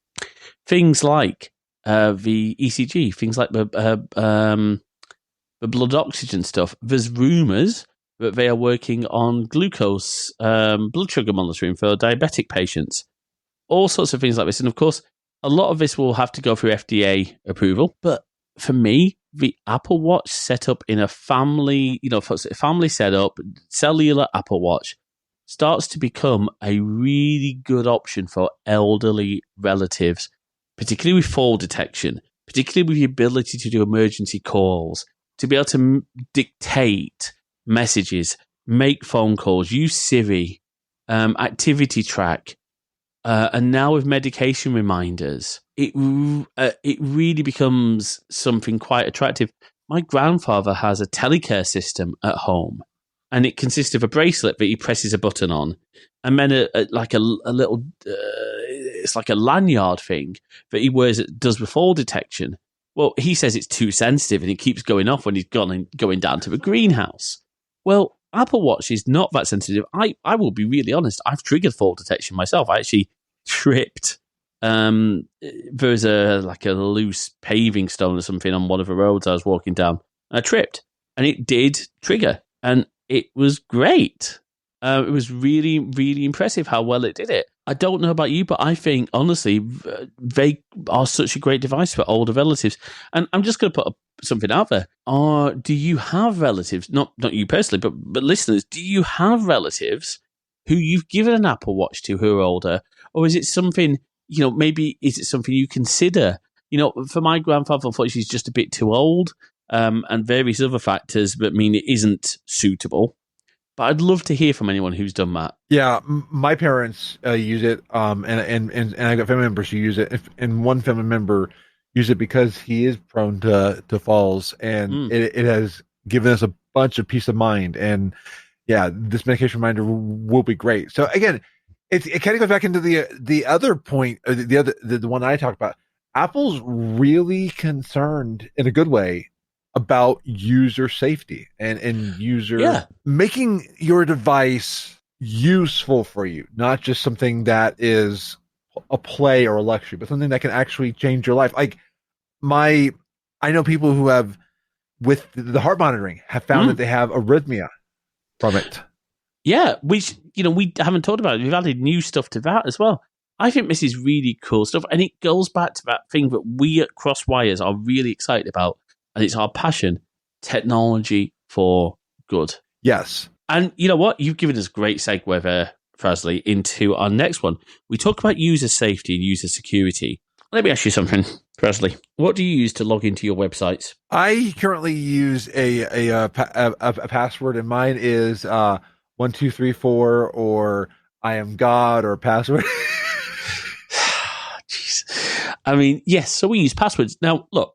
A: things like the ECG, things like the blood oxygen stuff. There's rumours that they are working on glucose, blood sugar monitoring for diabetic patients. All sorts of things like this. And of course, a lot of this will have to go through FDA approval. But for me, the Apple Watch set up in a family setup, cellular Apple Watch, starts to become a really good option for elderly relatives, particularly with fall detection, particularly with the ability to do emergency calls, to be able to dictate messages, make phone calls, use Siri, activity track, and now with medication reminders, it really becomes something quite attractive. My grandfather has a telecare system at home, and it consists of a bracelet that he presses a button on, and then a little, it's like a lanyard thing that he wears that does the fall detection. Well, he says it's too sensitive and it keeps going off when he's going down to the greenhouse. Well, Apple Watch is not that sensitive. I will be really honest. I've triggered fall detection myself. I actually tripped. There's a loose paving stone or something on one of the roads I was walking down. I tripped, and it did trigger, and it was great. It was really, really impressive how well it did it. I don't know about you, but I think, honestly, they are such a great device for older relatives. And I'm just going to put something out there. Do you have relatives, not you personally, but listeners, do you have relatives who you've given an Apple Watch to who are older? Or is it something, maybe is it something you consider? For my grandfather, unfortunately, he's just a bit too old, and various other factors that mean it isn't suitable. But I'd love to hear from anyone who's done that.
B: Yeah, my parents use it, and I got family members who use it, and one family member use it because he is prone to falls, and it has given us a bunch of peace of mind. And yeah, this medication reminder will be great. So again, it kind of goes back into the other point, the one I talked about. Apple's really concerned in a good way about user safety and user making your device useful for you, not just something that is a play or a luxury, but something that can actually change your life. Like I know people who have, with the heart monitoring, have found that they have arrhythmia from it.
A: Yeah, which, we haven't talked about it. We've added new stuff to that as well. I think this is really cool stuff, and it goes back to that thing that we at CrossWires are really excited about, and it's our passion, technology for good.
B: Yes.
A: And you know what? You've given us a great segue there, Frasley, into our next one. We talk about user safety and user security. Let me ask you something, Frasley. What do you use to log into your websites?
B: I currently use a password, and mine is 1234 or I am God or password.
A: Jeez. I mean, yes. So we use passwords. Now, look.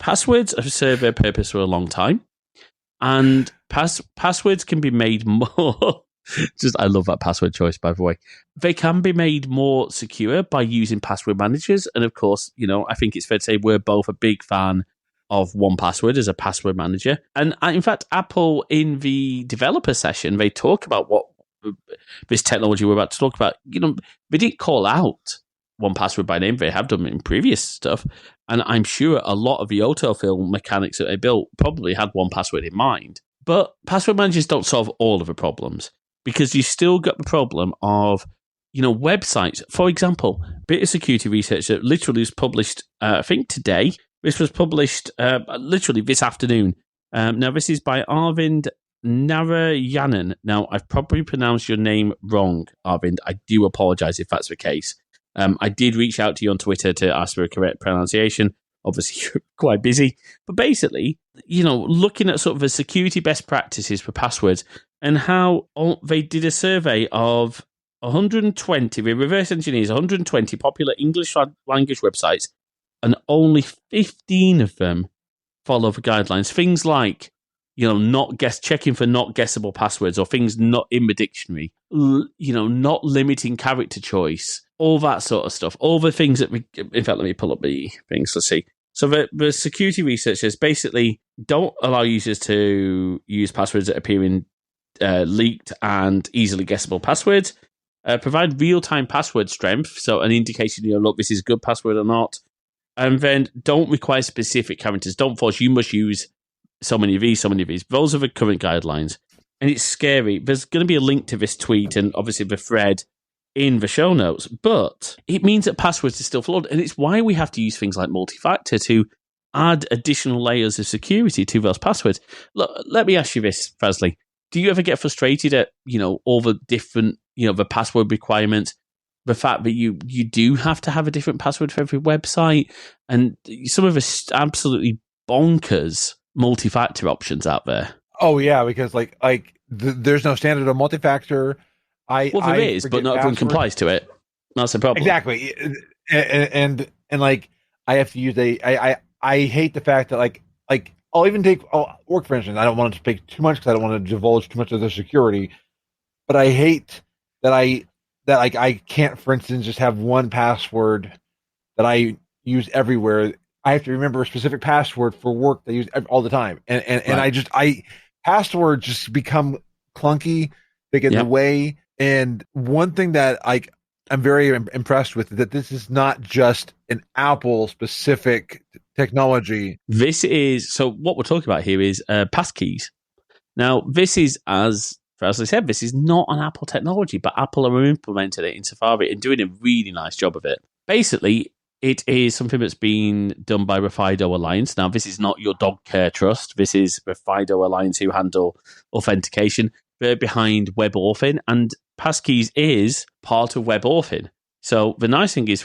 A: Passwords have served their purpose for a long time, and passwords can be made more. I love that password choice, by the way. They can be made more secure by using password managers, and of course, I think it's fair to say we're both a big fan of 1Password as a password manager. And in fact, Apple in the developer session, they talk about what this technology we're about to talk about. They didn't call out 1Password by name. They have done in previous stuff. And I'm sure a lot of the autofill mechanics that they built probably had 1Password in mind. But password managers don't solve all of the problems, because you still got the problem of, websites. For example, bit of security research that literally was published, I think today. This was published literally this afternoon. Now, this is by Arvind Narayanan. Now, I've probably pronounced your name wrong, Arvind. I do apologize if that's the case. I did reach out to you on Twitter to ask for a correct pronunciation. Obviously, you're quite busy. But basically, looking at sort of the security best practices for passwords and how they did a survey of 120, we reverse engineers 120 popular English language websites, and only 15 of them follow the guidelines. Things like, checking for not guessable passwords, or things not in the dictionary, not limiting character choice, all that sort of stuff. All the things that in fact, let me pull up the things. Let's see. So the security researchers basically don't allow users to use passwords that appear in leaked and easily guessable passwords. Provide real-time password strength, so an indication, look, this is a good password or not. And then don't require specific characters. Don't force, you must use so many of these. Those are the current guidelines. And it's scary. There's going to be a link to this tweet and obviously the thread in the show notes, but it means that passwords are still flawed. And it's why we have to use things like multi-factor to add additional layers of security to those passwords. Look, let me ask you this, Fasley. Do you ever get frustrated at, all the different, the password requirements? The fact that you do have to have a different password for every website, and some of the absolutely bonkers multi-factor options out there.
B: Oh yeah, because there's no standard of multi-factor.
A: There is, but not everyone complies to it. That's the problem.
B: Exactly, and like I have to use I hate the fact that I'll even take work, for instance. I don't want to speak too much because I don't want to divulge too much of their security, but I hate that I can't, for instance, just have one password that I use everywhere. I have to remember a specific password for work that I use all the time, and passwords just become clunky. They get in the way. And one thing that I'm very impressed with is that this is not just an Apple specific technology.
A: This is, so what we're talking about here is passkeys. Now, this is, as I said, this is not an Apple technology, but Apple are implementing it in Safari and doing a really nice job of it. Basically, it is something that's been done by the FIDO Alliance. Now, this is not your dog care trust. This is the FIDO Alliance who handle authentication. They're behind WebAuthn, and passkeys is part of WebAuthn. So the nice thing is,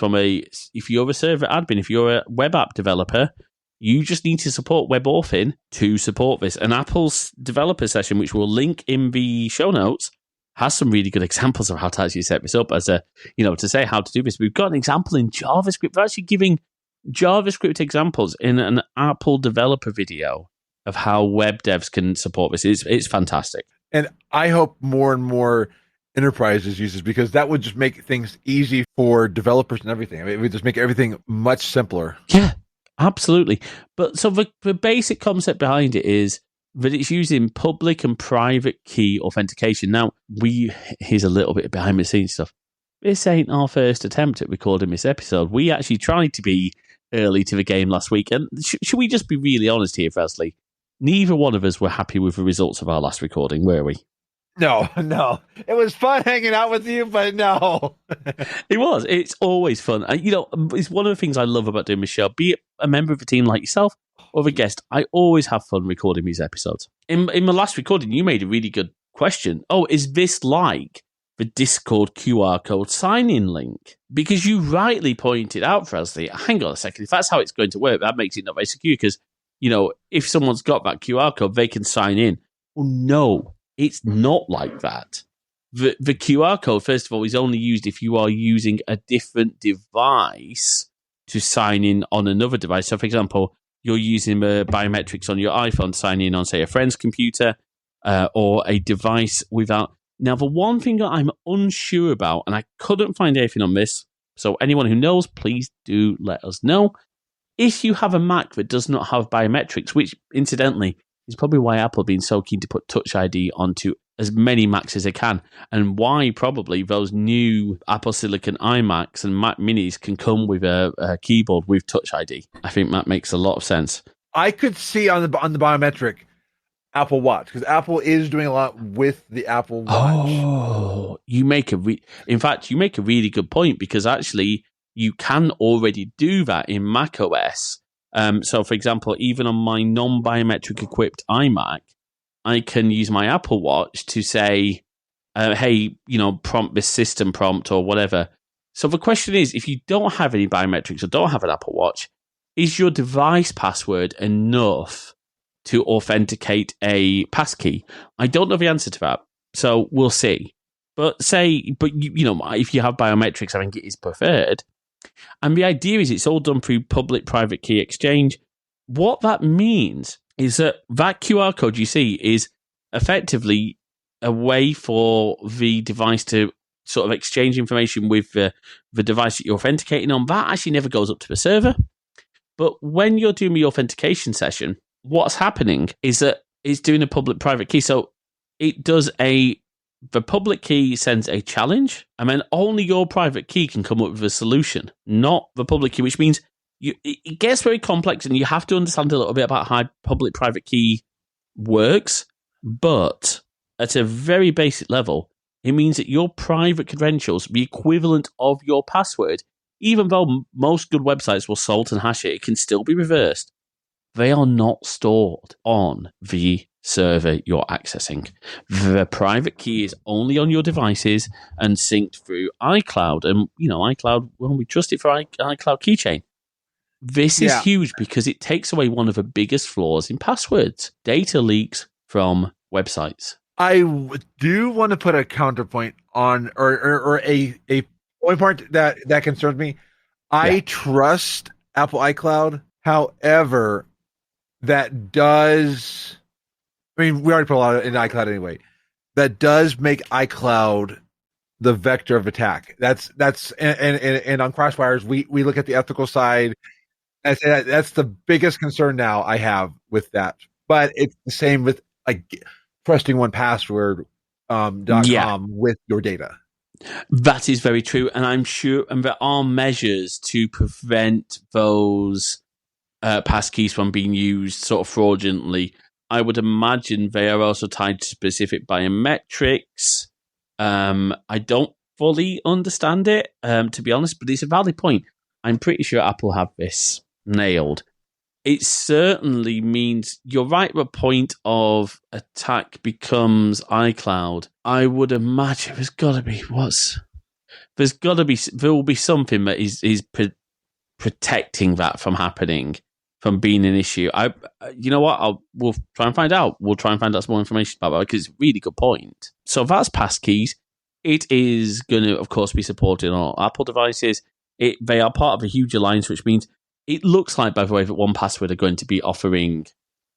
A: if you're a server admin, if you're a web app developer, you just need to support WebAuthn to support this. And Apple's developer session, which we'll link in the show notes, has some really good examples of how to actually set this up as to say how to do this. We've got an example in JavaScript. We're actually giving JavaScript examples in an Apple developer video of how web devs can support this. It's fantastic.
B: And I hope more and more enterprises use this, because that would just make things easy for developers and everything. I mean, it would just make everything much simpler.
A: Yeah, absolutely. But so the basic concept behind it is that it's using public and private key authentication. Now, here's a little bit of behind the scenes stuff. This ain't our first attempt at recording this episode. We actually tried to be early to the game last week. And should we just be really honest here, Fasley? Neither one of us were happy with the results of our last recording, were we?
B: No. It was fun hanging out with you, but no.
A: It was. It's always fun. It's one of the things I love about doing this show. Be it a member of a team like yourself or a guest, I always have fun recording these episodes. In the last recording, you made a really good question. Oh, is this like the Discord QR code sign-in link? Because you rightly pointed out, Fasley, hang on a second, if that's how it's going to work, that makes it not very secure, because if someone's got that QR code, they can sign in. Well, no, it's not like that. The QR code, first of all, is only used if you are using a different device to sign in on another device. So, for example, you're using the biometrics on your iPhone to sign in on, say, a friend's computer or a device without... Now, the one thing that I'm unsure about, and I couldn't find anything on this, so anyone who knows, please do let us know. If you have a Mac that does not have biometrics, which, incidentally, is probably why Apple have been so keen to put Touch ID onto as many Macs as they can, and why probably those new Apple Silicon iMacs and Mac Minis can come with a keyboard with Touch ID. I think that makes a lot of sense.
B: I could see on the biometric Apple Watch, because Apple is doing a lot with the Apple Watch.
A: Oh, you make a really good point, because actually you can already do that in macOS. So, for example, even on my non-biometric equipped iMac, I can use my Apple Watch to say, hey, prompt this system prompt or whatever. So the question is, if you don't have any biometrics or don't have an Apple Watch, is your device password enough to authenticate a passkey? I don't know the answer to that, so we'll see. But if you have biometrics, I think it is preferred. And the idea is it's all done through public-private key exchange. What that means is that QR code you see is effectively a way for the device to sort of exchange information with the device that you're authenticating on. That actually never goes up to the server. But when you're doing the authentication session, what's happening is that it's doing a public-private key. So it does the public key sends a challenge, and then only your private key can come up with a solution, not the public key, which means it gets very complex, and you have to understand a little bit about how public-private key works. But at a very basic level, it means that your private credentials, the equivalent of your password, even though most good websites will salt and hash it, it can still be reversed. They are not stored on the server you're accessing. The private key is only on your devices and synced through iCloud. And, iCloud, well, we trust it for iCloud keychain. This is huge because it takes away one of the biggest flaws in passwords. Data leaks from websites.
B: I do want to put a counterpoint on, or a only part that concerns me. I trust Apple iCloud. However, that does... we already put a lot in iCloud anyway. That does make iCloud the vector of attack. That's and on Crosswires, we look at the ethical side. That's the biggest concern now I have with that. But it's the same with trusting 1Password.com with your data.
A: That is very true, and I'm sure, and there are measures to prevent those passkeys from being used sort of fraudulently. I would imagine they are also tied to specific biometrics. I don't fully understand it, to be honest, but it's a valid point. I'm pretty sure Apple have this nailed. It certainly means you're right. The point of attack becomes iCloud. I would imagine there will be something that is protecting that from happening, from being an issue. You know what? We'll try and find out. We'll try and find out some more information about that because it's a really good point. So that's passkeys. It is going to, of course, be supported on all Apple devices. They are part of a huge alliance, which means it looks like, by the way, that 1Password are going to be offering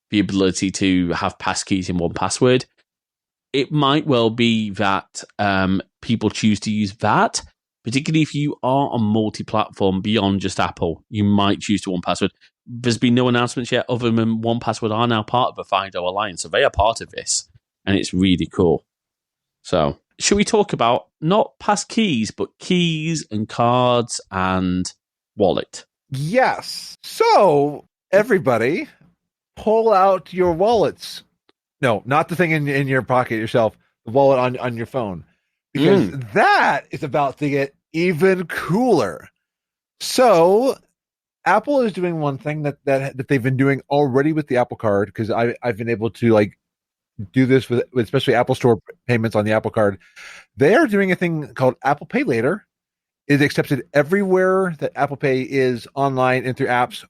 A: the ability to have passkeys in 1Password. It might well be that people choose to use that, particularly if you are on multi-platform beyond just Apple. You might choose to 1Password. There's been no announcements yet other than 1Password are now part of the FIDO Alliance, so they are part of this, and it's really cool. So, should we talk about not passkeys, but keys and cards and wallet?
B: Yes. So, everybody, pull out your wallets. No, not the thing in your pocket yourself, the wallet on your phone. Because that is about to get even cooler. So, Apple is doing one thing that they've been doing already with the Apple Card, because I've been able to do this with especially Apple Store payments on the Apple Card. They are doing a thing called Apple Pay Later. It is accepted everywhere that Apple Pay is online and through apps.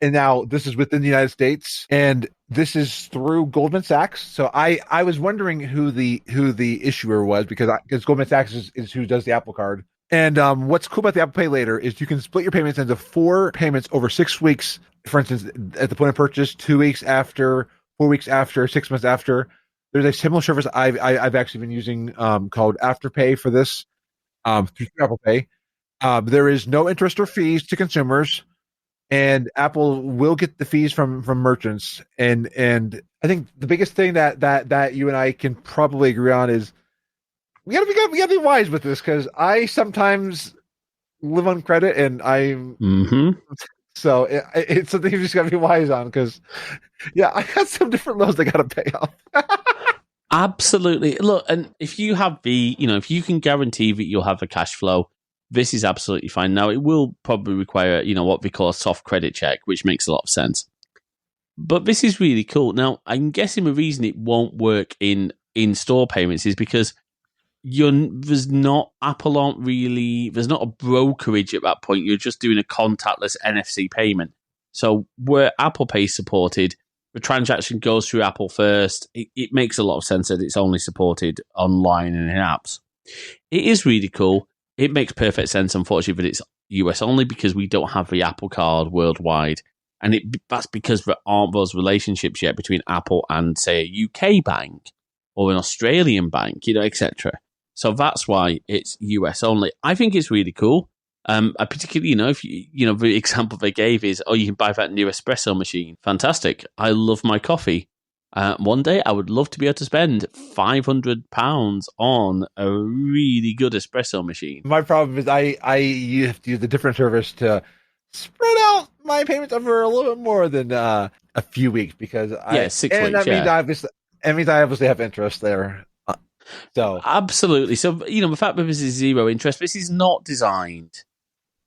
B: And now this is within the United States, and this is through Goldman Sachs. So I was wondering who the issuer was, because Goldman Sachs is who does the Apple Card. And what's cool about the Apple Pay Later is you can split your payments into 4 payments over 6 weeks. For instance, at the point of purchase, 2 weeks after, 4 weeks after, 6 months after. There's a similar service I've actually been using called Afterpay for this through Apple Pay. There is no interest or fees to consumers, and Apple will get the fees from merchants. And I think the biggest thing that you and I can probably agree on is we gotta be wise with this, because I sometimes live on credit, and so it's something you just gotta be wise on, because I got some different loans I gotta pay off.
A: Absolutely. Look, and if you have if you can guarantee that you'll have a cash flow, this is absolutely fine. Now, it will probably require, what we call a soft credit check, which makes a lot of sense. But this is really cool. Now, I'm guessing the reason it won't work in store payments is because there's not a brokerage at that point. You're just doing a contactless NFC payment. So where Apple Pay is supported, the transaction goes through Apple first. It makes a lot of sense that it's only supported online and in apps. It is really cool. It makes perfect sense, unfortunately, but it's US only because we don't have the Apple Card worldwide. And that's because there aren't those relationships yet between Apple and, say, a UK bank or an Australian bank, etc. So that's why it's US only. I think it's really cool. I particularly, if the example they gave is, you can buy that new espresso machine. Fantastic. I love my coffee. One day I would love to be able to spend £500 on a really good espresso machine.
B: My problem is I have to use a different service to spread out my payments over a little bit more than a few weeks because
A: 6 weeks.
B: That means I obviously have interest there. So
A: absolutely. So the fact that this is zero interest, this is not designed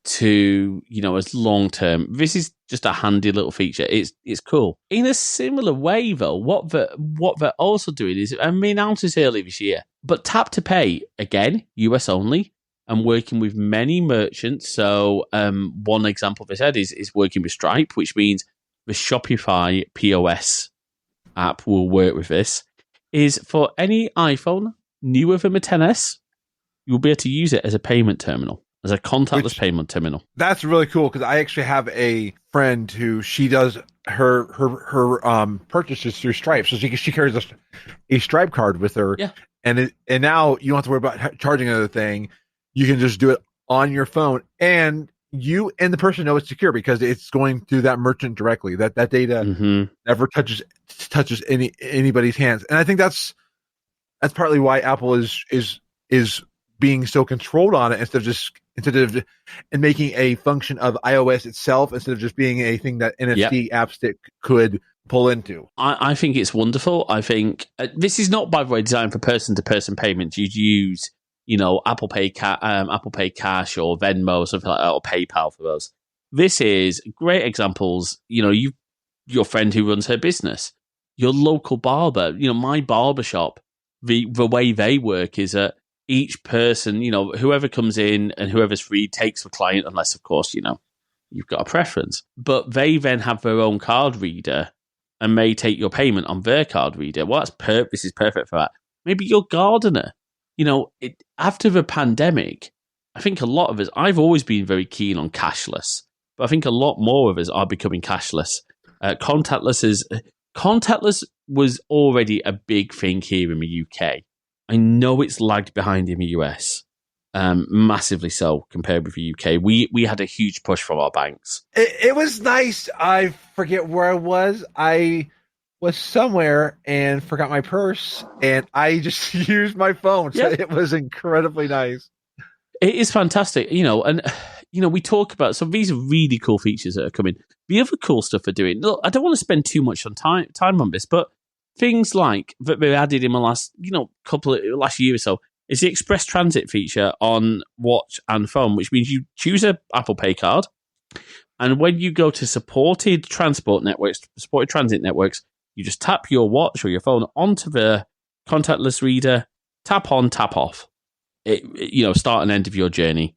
A: to as long term. This is just a handy little feature. It's cool. In a similar way, though, what they're also doing is, and we announced this earlier this year, but tap to pay again, US only, and working with many merchants. So one example they said is working with Stripe, which means the Shopify POS app will work with this. Is for any iPhone newer than the XS, you'll be able to use it as a payment terminal. As a contactless payment terminal.
B: That's really cool because I actually have a friend who she does her purchases through Stripe, so she carries a Stripe card with her.
A: Yeah.
B: And now you don't have to worry about charging another thing. You can just do it on your phone, and you and the person know it's secure because it's going through that merchant directly. That data never touches anybody's hands, and I think that's partly why Apple is being so controlled on it instead of making a function of iOS itself instead of just being a thing that NFC AppStick could pull into.
A: I think it's wonderful. I think this is not, by the way, designed for person-to-person payments. You'd use, Apple Pay Cash or Venmo or something like that, or PayPal for those. This is great examples. Your friend who runs her business, your local barber. My barber shop. The way they work is that each person, whoever comes in and whoever's free takes the client, unless, of course, you've got a preference. But they then have their own card reader and may take your payment on their card reader. Well, this is perfect for that. Maybe your gardener. After the pandemic, I think a lot of us, I've always been very keen on cashless, but I think a lot more of us are becoming cashless. Contactless was already a big thing here in the UK. I know it's lagged behind in the US, massively so compared with the UK. We had a huge push from our banks.
B: It was nice. I forget where I was. I was somewhere and forgot my purse, and I just used my phone. So it was incredibly nice.
A: It is fantastic, and we talk about some of these lreally cool features that are coming. The other cool stuff they're doing. Look, I don't want to spend too much time on this, but things like that they added in the last, last year or so is the express transit feature on watch and phone, which means you choose a Apple Pay card, and when you go to supported transit networks, you just tap your watch or your phone onto the contactless reader, tap on, tap off. Start and end of your journey.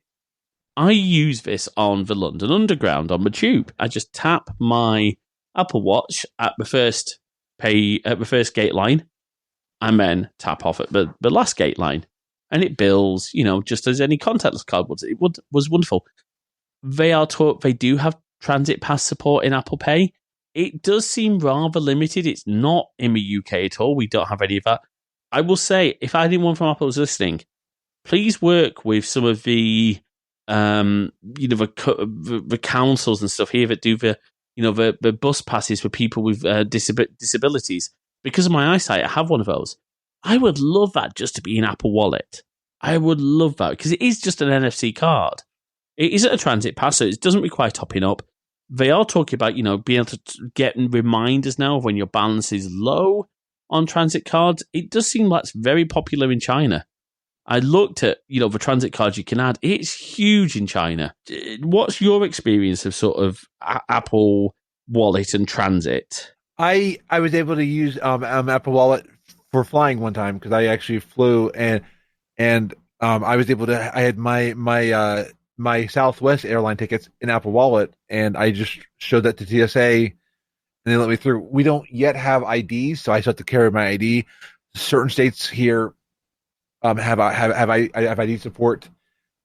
A: I use this on the London Underground on the tube. I just tap my Apple Watch at the first gate line, and then tap off at the last gate line, and it bills, just as any contactless card would. It was wonderful. They do have Transit Pass support in Apple Pay. It does seem rather limited. It's not in the UK at all. We don't have any of that. I will say, if anyone from Apple is listening, please work with some of the the councils and stuff here that do the bus passes for people with disabilities. Because of my eyesight, I have one of those. I would love that just to be an Apple Wallet. I would love that because it is just an NFC card. It isn't a transit pass, so it doesn't require topping up. They are talking about, being able to get reminders now of when your balance is low on transit cards. It does seem like it's very popular in China. I looked at, the transit cards you can add. It's huge in China. What's your experience of sort of Apple Wallet and transit?
B: I was able to use Apple Wallet for flying one time because I actually flew and I was able to. I had my Southwest airline tickets in Apple Wallet, and I just showed that to TSA, and they let me through. We don't yet have IDs, so I still have to carry my ID. Certain states here have ID support,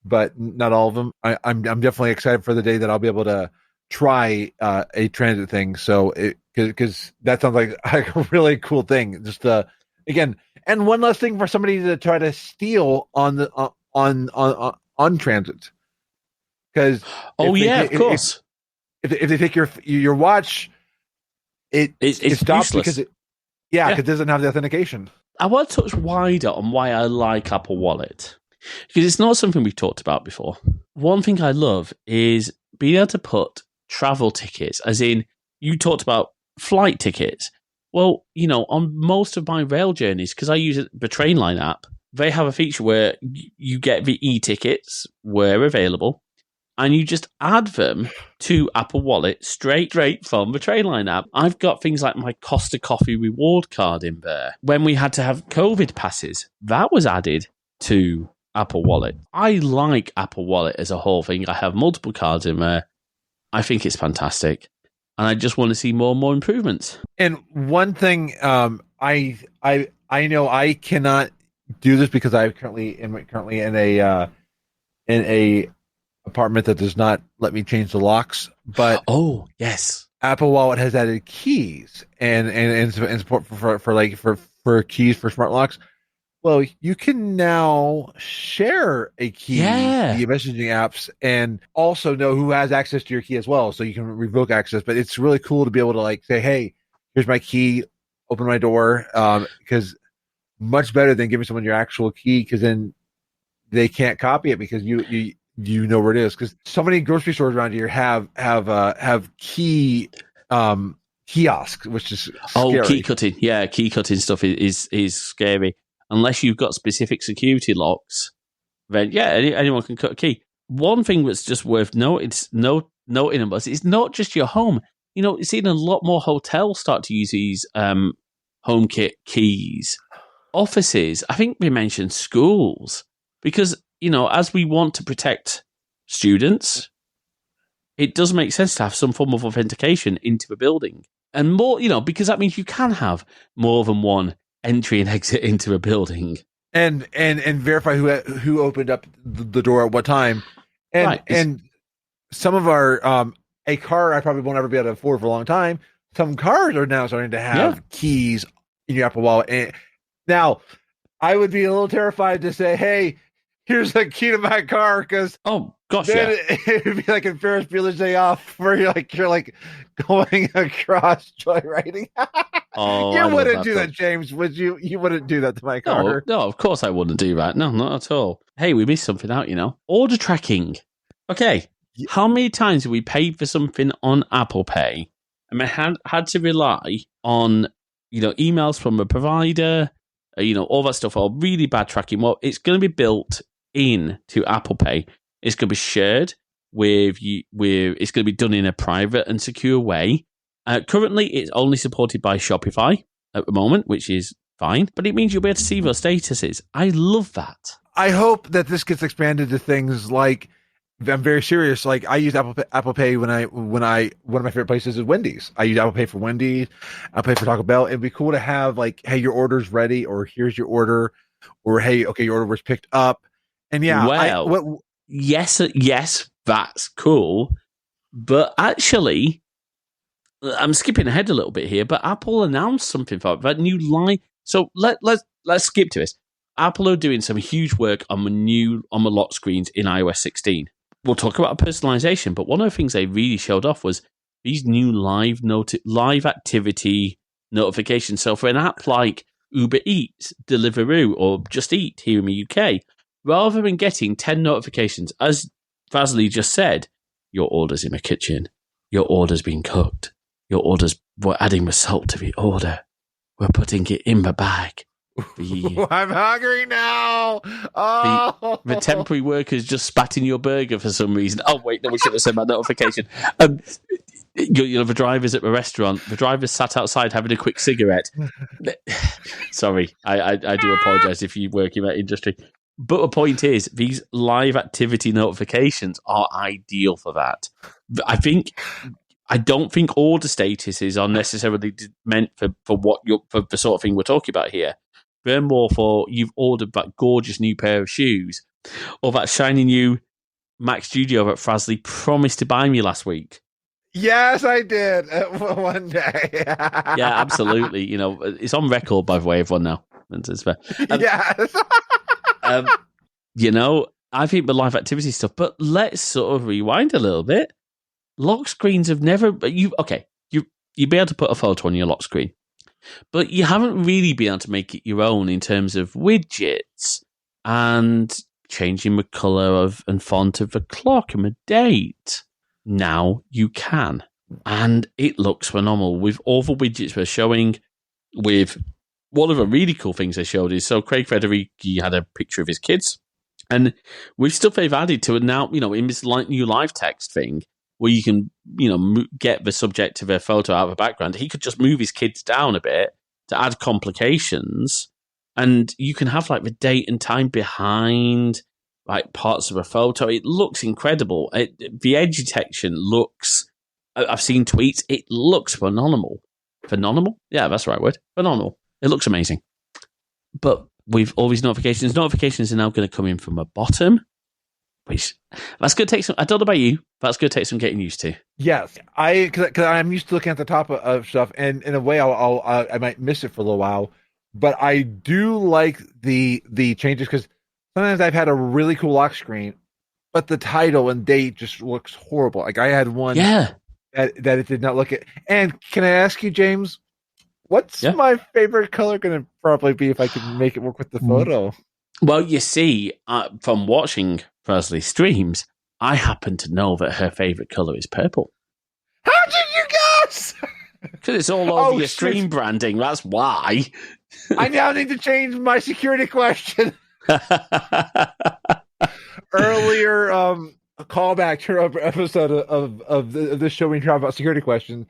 B: but not all of them. I'm definitely excited for the day that I'll be able to try a transit thing. So because that sounds like a really cool thing. Just again, and one less thing for somebody to try to steal on the on transit. Because
A: of course.
B: If they take your watch, it stops
A: useless.
B: because because it doesn't have the authentication.
A: I want to touch wider on why I like Apple Wallet, because it's not something we've talked about before. One thing I love is being able to put travel tickets, as in you talked about flight tickets. Well, on most of my rail journeys, because I use the Trainline app, they have a feature where you get the e-tickets where available, and you just add them to Apple Wallet straight from the Trainline app. I've got things like my Costa Coffee reward card in there. When we had to have COVID passes, that was added to Apple Wallet. I like Apple Wallet as a whole thing. I have multiple cards in there. I think it's fantastic. And I just want to see more and more improvements.
B: And one thing I know I cannot do this because I'm currently in a apartment that does not let me change the locks, but
A: oh yes,
B: Apple Wallet has added keys and support for keys for smart locks. Well, you can now share a key via messaging apps and also know who has access to your key as well, so you can revoke access. But it's really cool to be able to say, "Hey, here's my key, open my door," because much better than giving someone your actual key, because then they can't copy it because you know where it is. Because so many grocery stores around here have key kiosks, which is scary.
A: Key cutting. Yeah, key cutting stuff is scary. Unless you've got specific security locks, then anyone can cut a key. One thing that's just worth noting about it's not just your home. It's seen a lot more hotels start to use these HomeKit keys. Offices, I think we mentioned schools, because as we want to protect students, it does make sense to have some form of authentication into the building. And more, because that means you can have more than one entry and exit into a building.
B: And verify who opened up the door at what time. And some of our a car I probably won't ever be able to afford for a long time. Some cars are now starting to have keys in your Apple Wallet. And now, I would be a little terrified to say, "Hey, here's the key to my car," because it would be like in Ferris Bueller's Day Off, where you're going across joyriding. You wouldn't do that, James, would you? You wouldn't do that to my car.
A: No, of course I wouldn't do that. No, not at all. Hey, we missed something out. Order tracking. Okay, how many times have we paid for something on Apple Pay and we had to rely on emails from a provider? All that stuff, or really bad tracking. Well, it's going to be built in to Apple Pay. It's going to be shared with you. It's going to be done in a private and secure way. Currently, it's only supported by Shopify at the moment, which is fine. But it means you'll be able to see those statuses. I love that.
B: I hope that this gets expanded to things like, I'm very serious. Like, I use Apple Pay when one of my favorite places is Wendy's. I use Apple Pay for Wendy's. Apple Pay for Taco Bell. It'd be cool to have hey, your order's ready, or here's your order, or hey, okay, your order was picked up. And
A: yes, that's cool. But actually, I'm skipping ahead a little bit here. But Apple announced something for that new line. So let's skip to this. Apple are doing some huge work on the lock screens in iOS 16. We'll talk about personalization, but one of the things they really showed off was these new live activity notifications. So for an app like Uber Eats, Deliveroo, or Just Eat here in the UK, rather than getting 10 notifications, as Vasily just said, your order's in the kitchen, your order's been cooked, we're adding the salt to the order, we're putting it in the bag.
B: I'm hungry now. Oh,
A: the temporary workers just spat in your burger for some reason. Oh wait, no, we should have sent that notification. The drivers at the restaurant. The drivers sat outside having a quick cigarette. Sorry, I do apologise if you work in that industry. But the point is, these live activity notifications are ideal for that. I don't think order statuses are necessarily meant for the sort of thing we're talking about here. burn more for you've ordered that gorgeous new pair of shoes or that shiny new Mac Studio that Frasley promised to buy me last week.
B: Yes, I did one day.
A: Yeah, absolutely. You know, it's on record, by the way, everyone now. It's fair.
B: Yes.
A: You know, I think the live activity stuff, but let's sort of rewind a little bit. Lock screens have never... you'd be able to put a photo on your lock screen, but you haven't really been able to make it your own in terms of widgets and changing the colour of and font of the clock and the date. Now you can. And it looks phenomenal with all the widgets we're showing. With one of the really cool things they showed is, so Craig Federighi had a picture of his kids. And with stuff they've added to it now, you know, in this new live text thing, where you can, you know, get the subject of a photo out of the background, he could just move his kids down a bit to add complications. And you can have like the date and time behind like parts of a photo. It looks incredible. The edge detection looks, I've seen tweets, it looks phenomenal. Phenomenal? Yeah, that's the right word. Phenomenal. It looks amazing. But with all these notifications are now going to come in from the bottom, which that's going to take some, I don't know about you, that's going to take some getting used to.
B: Yes, because I'm used to looking at the top of stuff, and in a way, I might miss it for a little while, but I do like the changes because sometimes I've had a really cool lock screen, but the title and date just looks horrible. Like I had one that it did not look at. And can I ask you, James, what's my favorite color going to probably be if I can make it work with the photo?
A: Well, you see, from watching Presley streams, I happen to know that her favorite color is purple.
B: How did you guess?
A: Because it's all over your stream branding. That's why.
B: I now need to change my security question. Earlier, a callback to our episode of this show we talk about security questions.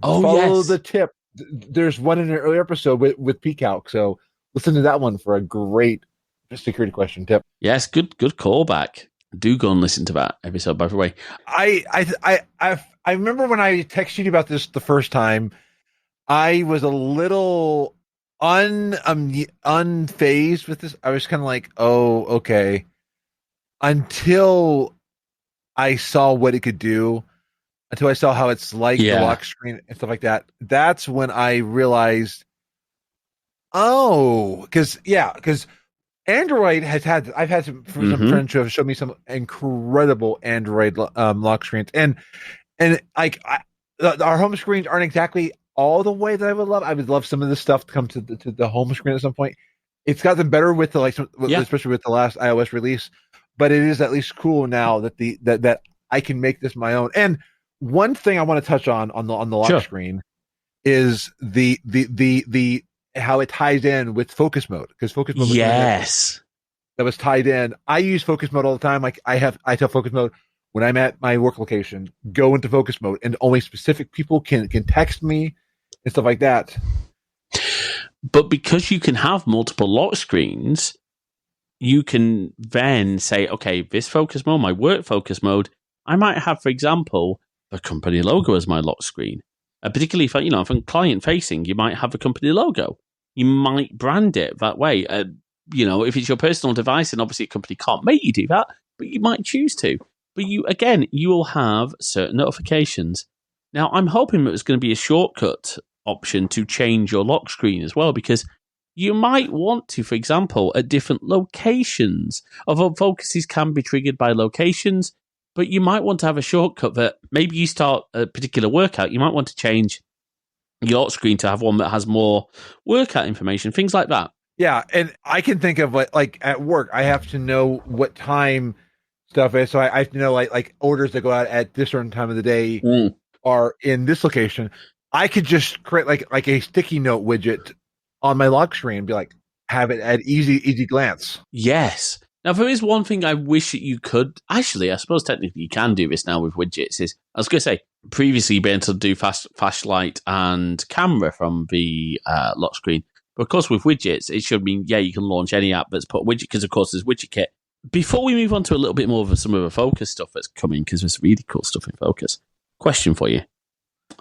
B: Follow the tip. There's one in an earlier episode with PCalc, so listen to that one for a great security question tip.
A: Yes, good callback. Do go and listen to that episode, by the way.
B: I remember when I texted you about this the first time, I was a little unfazed with this. I was kind of like, oh, okay. Until I saw what it could do, until I saw how it's like the lock screen and stuff like that. That's when I realized, because Android I've had some friends who have shown me some incredible Android lock screens, and like our home screens aren't exactly all the way that I would love. I would love some of this stuff to come to the home screen at some point. It's gotten better with the especially with the last iOS release, but it is at least cool now that that I can make this my own. And one thing I want to touch on the lock screen is the how it ties in with focus mode, because focus mode that was tied in. I use focus mode all the time. Like I tell focus mode when I'm at my work location, go into focus mode, and only specific people can text me and stuff like that.
A: But because you can have multiple lock screens, you can then say, okay, this focus mode, my work focus mode, I might have, for example, the company logo as my lock screen. Particularly if I'm client facing, you might have a company logo. You might brand it that way. If it's your personal device, and obviously a company can't make you do that, but you might choose to. But you will have certain notifications. Now, I'm hoping that there's going to be a shortcut option to change your lock screen as well, because you might want to, for example, at different locations, although focuses can be triggered by locations, but you might want to have a shortcut that maybe you start a particular workout, you might want to change your lock screen to have one that has more workout information, things like that.
B: Yeah, and I can think of like at work, I have to know what time stuff is, so I have to know like orders that go out at this certain time of the day are in this location. I could just create like a sticky note widget on my lock screen and be like, have it at easy glance.
A: Yes. Now, there is one thing I wish that you could... Actually, I suppose technically you can do this now with widgets. I was going to say, previously you've been able to do flashlight and camera from the lock screen. But of course, with widgets, it should mean, you can launch any app that's put a widget, because of course there's WidgetKit. Before we move on to a little bit more of some of the Focus stuff that's coming, because there's really cool stuff in Focus. Question for you.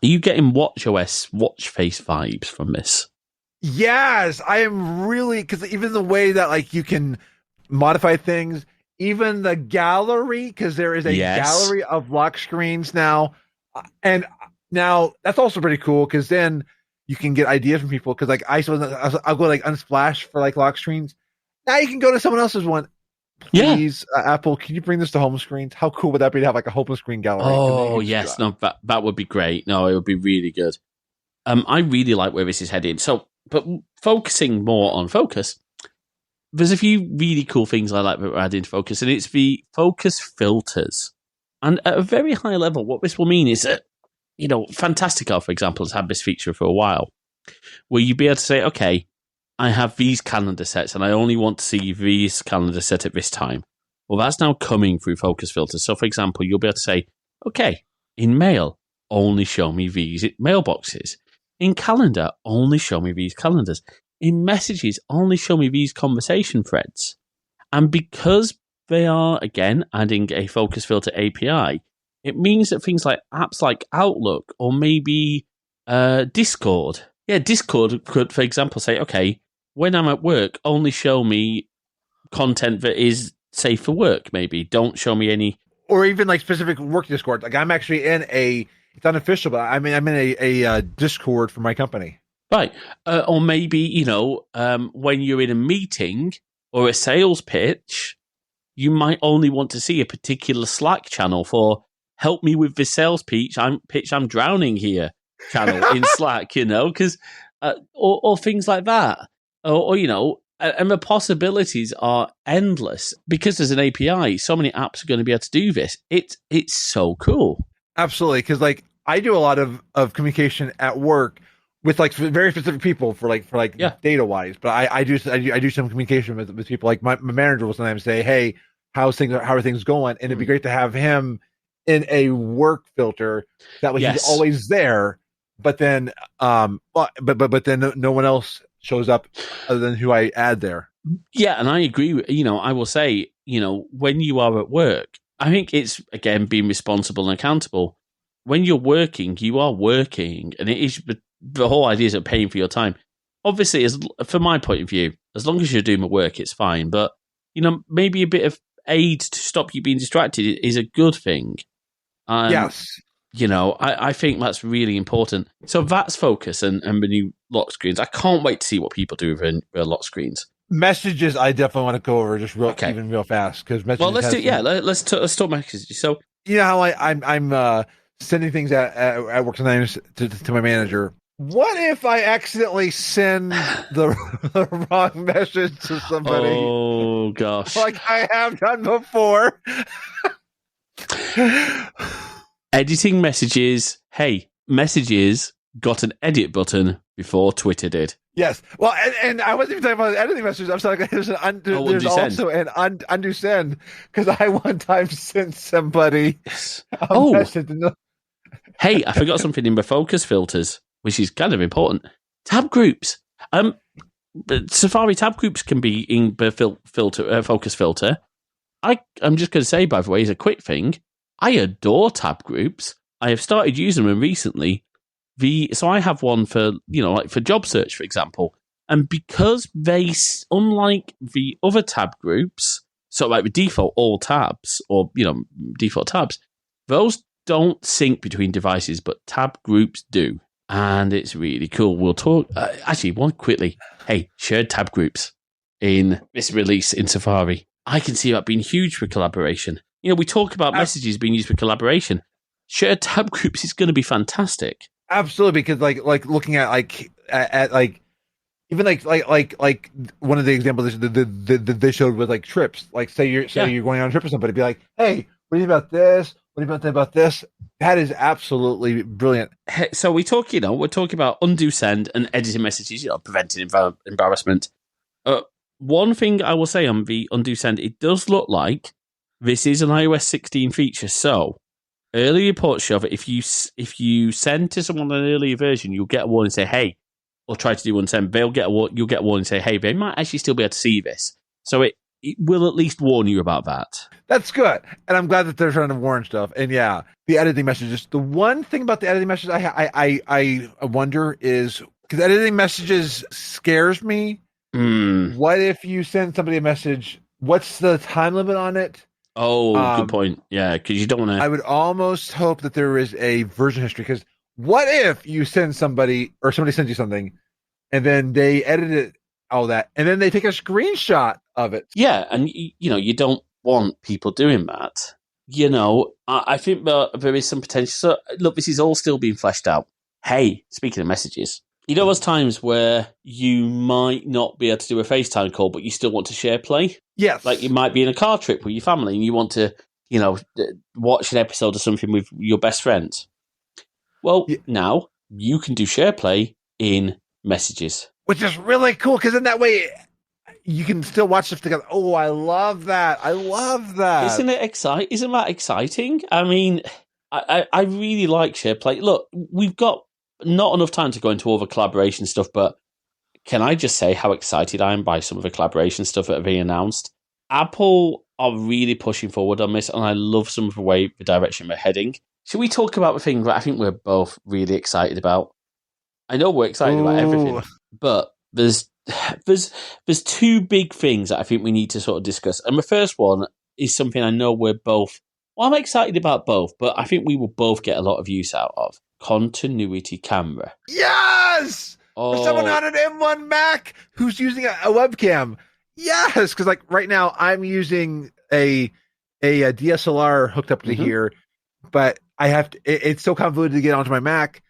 A: Are you getting watchOS watch face vibes from this?
B: Yes, I am really, because even the way that like you can modify things, even the gallery, because there is a gallery of lock screens now, and now that's also pretty cool because then you can get ideas from people. Because like I'll go like Unsplash for like lock screens. Now you can go to someone else's one. Please, Apple, can you bring this to home screens? How cool would that be to have like a home screen gallery?
A: Oh yes, no, that would be great. No, it would be really good. I really like where this is heading. So, but focusing more on Focus, there's a few really cool things I like that we're adding to Focus, and it's the Focus filters. And at a very high level, what this will mean is that, Fantastical, for example, has had this feature for a while, where you'd be able to say, okay, I have these calendar sets, and I only want to see these calendar set at this time. Well, that's now coming through Focus filters. So, for example, you'll be able to say, okay, in Mail, only show me these mailboxes. In Calendar, only show me these calendars. In Messages, only show me these conversation threads. And because they are, again, adding a Focus Filter API, it means that things like apps like Outlook or maybe Discord. Yeah, Discord could, for example, say, okay, when I'm at work, only show me content that is safe for work, maybe. Don't show me any...
B: Or even like specific work Discord. Like I'm actually in it's unofficial, but I'm in a Discord for my company.
A: Right. Or maybe, when you're in a meeting or a sales pitch, you might only want to see a particular Slack channel for help me with the sales pitch. I'm drowning here channel in Slack, because, or things like that. Or, and the possibilities are endless because there's an API. So many apps are going to be able to do this. It's so cool.
B: Absolutely, because like I do a lot of communication at work with like very specific people for data wise, but I do some communication with people. Like my manager will sometimes say, "Hey, how are things going?" And it'd be great to have him in a work filter that way he's always there. But then, but then no one else shows up other than who I add there.
A: Yeah, and I agree. I will say, when you are at work, I think it's, again, being responsible and accountable. When you're working, you are working, and it is the whole idea is of paying for your time. Obviously, from my point of view, as long as you're doing the work, it's fine. But, maybe a bit of aid to stop you being distracted is a good thing.
B: Yes.
A: I think that's really important. So that's Focus and the new lock screens. I can't wait to see what people do with their lock screens.
B: Messages, I definitely want to go over just real fast because messages.
A: Well, let's do. Yeah, let's talk messages. So
B: how I'm sending things at work sometimes to my manager. What if I accidentally send the wrong message to somebody?
A: Oh gosh,
B: like I have done before.
A: Editing messages. Hey, messages got an edit button before Twitter did.
B: Yes. Well, and I wasn't even talking about editing messages. I'm sorry. There's also an undo send because I one time sent somebody a message.
A: Hey, I forgot something in the Focus filters, which is kind of important. Tab groups. Safari tab groups can be in the Focus filter. I'm just going to say, by the way, as a quick thing, I adore tab groups. I have started using them recently. So I have one for, like for job search, for example. And because they, unlike the other tab groups, so like the default all tabs or, default tabs, those don't sync between devices, but tab groups do. And it's really cool. We'll talk, actually, one quickly. Hey, shared tab groups in this release in Safari. I can see that being huge for collaboration. We talk about messages being used for collaboration. Shared tab groups is going to be fantastic.
B: Absolutely, because like looking at even like one of the examples they showed with like trips. Like say you're going on a trip with somebody, be like, hey, what do you think about this? What do you think about this? That is absolutely brilliant.
A: Hey, so we're talking about undo send and editing messages, preventing embarrassment. One thing I will say on the undo send, it does look like this is an iOS 16 feature. So early reports show that if you send to someone an earlier version, you'll get a warning say, hey, or try to do unsend. You'll get a warning say, hey, they might actually still be able to see this. So it will at least warn you about that.
B: That's good. And I'm glad that they're trying to warn stuff. And yeah, the editing messages. The one thing about the editing messages I wonder is because editing messages scares me. What if you send somebody a message? What's the time limit on it?
A: Oh, good point. Yeah, because you don't want to.
B: I would almost hope that there is a version history. Because what if you send somebody, or somebody sends you something, and then they edit it, all that, and then they take a screenshot of it?
A: Yeah, and you don't want people doing that. I think there is some potential. So, look, this is all still being fleshed out. Hey, speaking of messages, those times where you might not be able to do a FaceTime call, but you still want to share play?
B: Yes.
A: Like you might be in a car trip with your family and you want to, watch an episode of something with your best friend. Well, now you can do share play in messages.
B: Which is really cool, because in that way, you can still watch stuff together. Oh, I love that. I love that.
A: Isn't that exciting? I mean, I really like share play. Look, we've got not enough time to go into all the collaboration stuff, but can I just say how excited I am by some of the collaboration stuff that are being announced? Apple are really pushing forward on this, and I love some of the direction we're heading. Should we talk about the thing that I think we're both really excited about? I know we're excited about everything, but there's two big things that I think we need to sort of discuss. And the first one is something I know we're both... Well, I'm excited about both, but I think we will both get a lot of use out of. Continuity camera.
B: Yes!
A: Oh.
B: For someone on an M1 Mac who's using a webcam. Yes! Because like right now I'm using a DSLR hooked up to here, but I have to... It's so convoluted to get onto my Mac.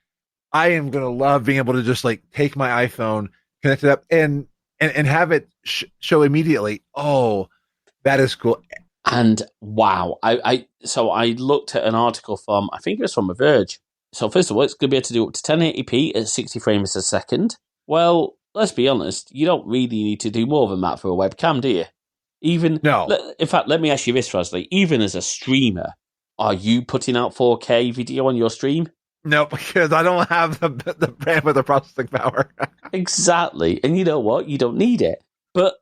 B: I am going to love being able to just like take my iPhone, connect it up, and have it show immediately. Oh, that is cool.
A: And wow, so I looked at an article from, I think it was from The Verge. So first of all, it's going to be able to do up to 1080p at 60 frames a second. Well, let's be honest, you don't really need to do more than that for a webcam, do you?
B: No.
A: In fact, let me ask you this, Rosalie. Even as a streamer, are you putting out 4K video on your stream?
B: No, because I don't have the bandwidth or processing power.
A: Exactly. And you know what? You don't need it. But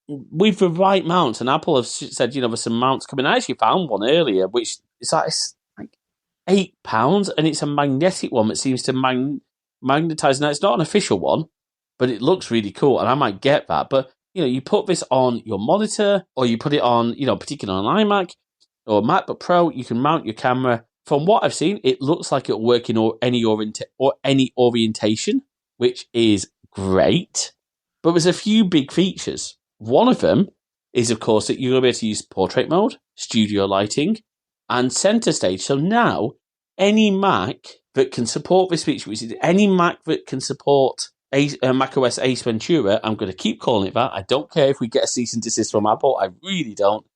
A: with the right mounts, and Apple have said, there's some mounts coming. I actually found one earlier, which is like £8, and it's a magnetic one that seems to magnetize. Now, it's not an official one, but it looks really cool, and I might get that. But, you put this on your monitor, or you put it on, particularly on an iMac or MacBook Pro, you can mount your camera. From what I've seen, it looks like it'll work in any orientation, which is great. But there's a few big features. One of them is, of course, that you're going to be able to use portrait mode, studio lighting, and center stage. So now, any Mac that can support this feature, which is any Mac that can support macOS Ace Ventura, I'm going to keep calling it that. I don't care if we get a cease and desist from Apple. I really don't.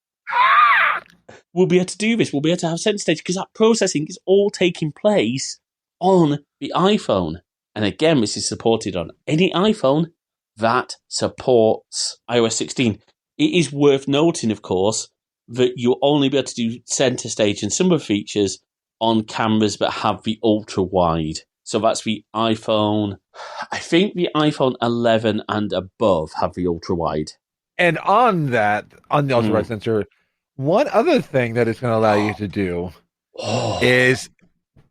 A: We'll be able to do this. We'll be able to have center stage because that processing is all taking place on the iPhone. And again, this is supported on any iPhone that supports iOS 16. It is worth noting, of course, that you'll only be able to do center stage and some of the features on cameras that have the ultra wide. So that's the iPhone. I think the iPhone 11 and above have the ultra wide.
B: And on the ultra wide sensor, one other thing that it's going to allow you to do is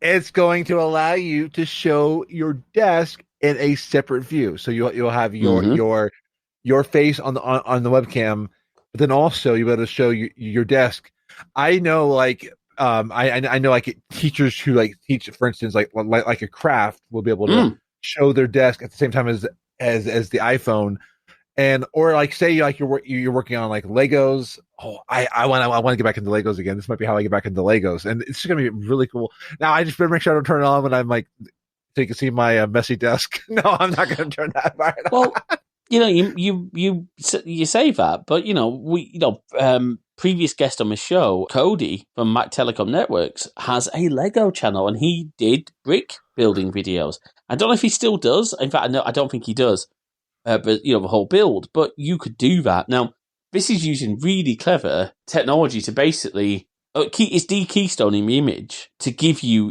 B: it's going to allow you to show your desk in a separate view. So you'll have your face on the webcam, but then also you'll be able to show your desk. I know, like I know, like teachers who like teach, for instance, like a craft will be able to show their desk at the same time as the iPhone. And or like say like you're working on like Legos. Oh, I want to get back into Legos again. This might be how I get back into Legos, and it's going to be really cool. Now I just better make sure I don't turn it on when I'm like, so you can see my messy desk. No, I'm not going to turn that on.
A: Well, you say that, but previous guest on the show, Cody from Mac Telecom Networks, has a Lego channel, and he did brick building videos. I don't know if he still does. In fact, I don't think he does. But the whole build, but you could do that. Now, this is using really clever technology to basically it's de-keystoning the image to give you,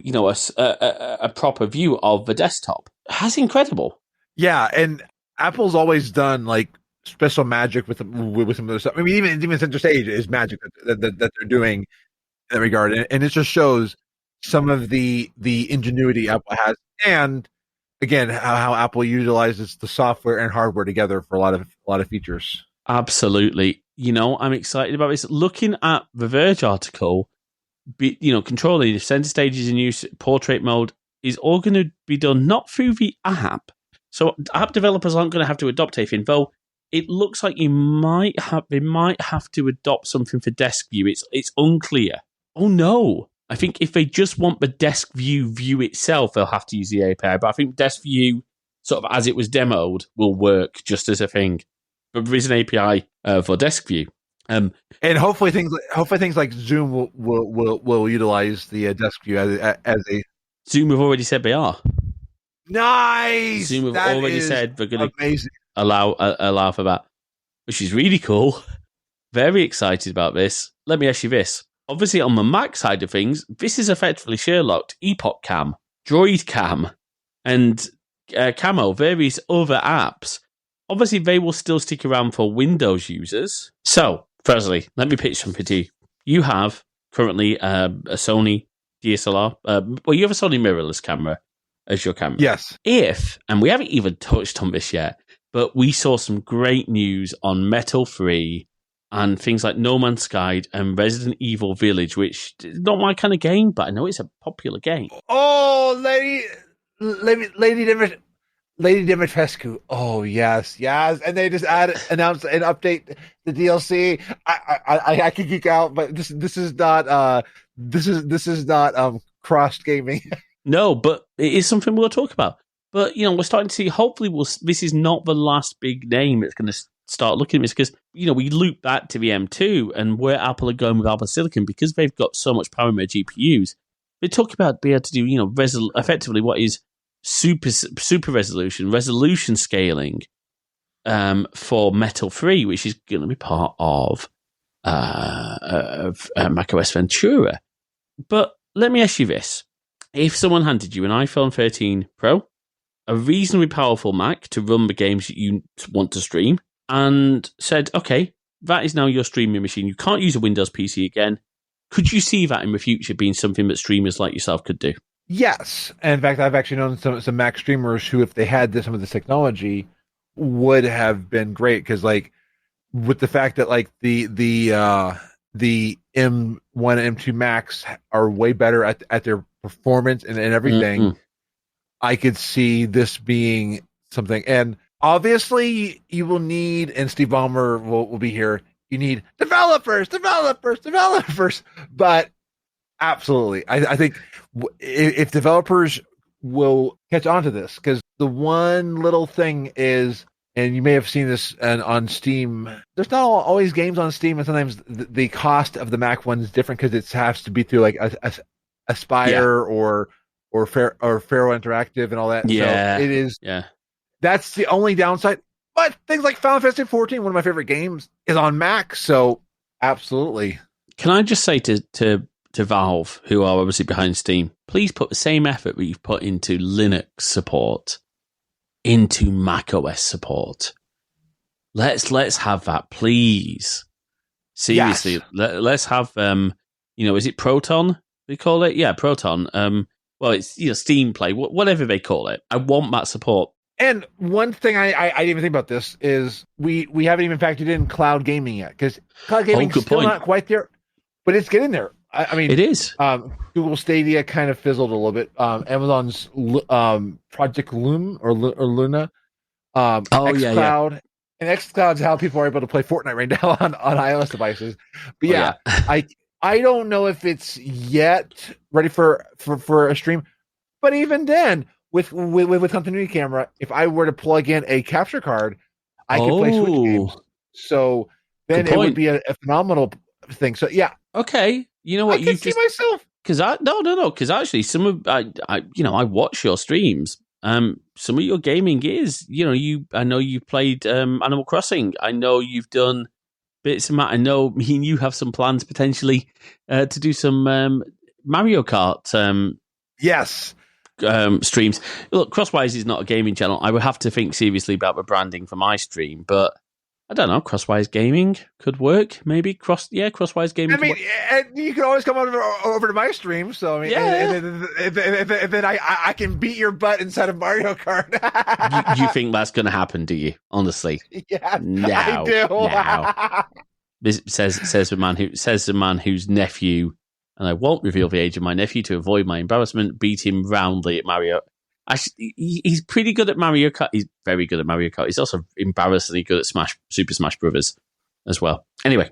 A: a proper view of the desktop. That's incredible.
B: Yeah, and Apple's always done like special magic with some of their stuff. I mean, even center stage is magic that they're doing in that regard, and it just shows some of the ingenuity Apple has. And again, how Apple utilizes the software and hardware together for a lot of features.
A: Absolutely. I'm excited about this. Looking at the Verge article, controlling the center stages in use, portrait mode is all going to be done not through the app. So app developers aren't going to have to adopt anything, though it looks like they might have to adopt something for desk view. It's unclear. Oh no. I think if they just want the desk view itself, they'll have to use the API. But I think desk view, sort of as it was demoed, will work just as a thing. But there is an API for desk view.
B: And hopefully things like Zoom will utilize the desk view as a.
A: Zoom have already said they are.
B: Nice.
A: Zoom have already said they're going to allow for that, which is really cool. Very excited about this. Let me ask you this. Obviously, on the Mac side of things, this is effectively Sherlocked, Epoch Cam, Droid Cam, and Camo, various other apps. Obviously, they will still stick around for Windows users. So, firstly, let me pitch something to you. You have currently a Sony DSLR. You have a Sony mirrorless camera as your camera.
B: Yes.
A: And we haven't even touched on this yet, but we saw some great news on Metal 3 and things like No Man's Sky and Resident Evil Village, which is not my kind of game, but I know it's a popular game.
B: Oh, Lady Dimitrescu. Oh, yes. And they just announced and update the DLC. I could geek out, but this is not cross gaming.
A: No, but it is something we'll talk about. But we're starting to see. Hopefully, this is not the last big name that's going to start looking at this, because we loop back to the M2 and where Apple are going with Alpha Silicon, because they've got so much power in their GPUs. They talk about being able to do effectively what is super resolution scaling for Metal 3, which is going to be part of macOS Ventura. But let me ask you this. If someone handed you an iPhone 13 Pro, a reasonably powerful Mac to run the games that you want to stream, and said, okay, that is now your streaming machine. You can't use a Windows PC again. Could you see that in the future being something that streamers like yourself could do?
B: Yes. And in fact, I've actually known some Mac streamers who, if they had some of this technology, would have been great. Because, with the fact that, the M1 and M2 Macs are way better at their performance and everything, mm-hmm. I could see this being something. And obviously, you will need, and Steve Ballmer will be here, you need developers. But absolutely, I think if developers will catch on to this, because the one little thing is, and you may have seen this on Steam, there's not always games on Steam, and sometimes the cost of the Mac one is different because it has to be through Aspire or Faro Interactive and all that.
A: Yeah.
B: So it is.
A: Yeah.
B: That's the only downside. But things like Final Fantasy 14, one of my favorite games, is on Mac. So absolutely.
A: Can I just say to Valve, who are obviously behind Steam, please put the same effort that you've put into Linux support into macOS support. Let's have that, please. Seriously, yes. Let's have is it Proton they call it? Yeah, Proton. Well, it's Steam Play, whatever they call it. I want that support.
B: And one thing I didn't even think about this is we haven't even factored in cloud gaming yet, because cloud gaming is still not quite there, but it's getting there. I mean,
A: it is.
B: Google Stadia kind of fizzled a little bit. Amazon's Project Loom or Luna, xCloud, and xCloud's how people are able to play Fortnite right now on iOS devices. But I don't know if it's yet ready for a stream, but even then, with continuity camera, if I were to plug in a capture card, I could play Switch games. So then it would be a phenomenal thing. So yeah,
A: okay. You know what?
B: I can see myself.
A: Because because actually, some of I watch your streams. Some of your gaming is I know you've played Animal Crossing. I know you've done bits of that. I know me and you have some plans potentially to do some Mario Kart.
B: Yes.
A: Streams. Look, Crosswise is not a gaming channel. I would have to think seriously about the branding for my stream, but I don't know. Crosswise gaming could work. Maybe crosswise gaming.
B: I mean, you can always come over to my stream. So I mean, and then I can beat your butt inside of Mario Kart.
A: you think that's going to happen? Do you? Honestly?
B: Yeah,
A: no,
B: I do.
A: No. This says the man whose nephew, and I won't reveal the age of my nephew to avoid my embarrassment, beat him roundly at Mario. Actually, he's pretty good at Mario Kart. He's very good at Mario Kart. He's also embarrassingly good at Super Smash Brothers as well. Anyway,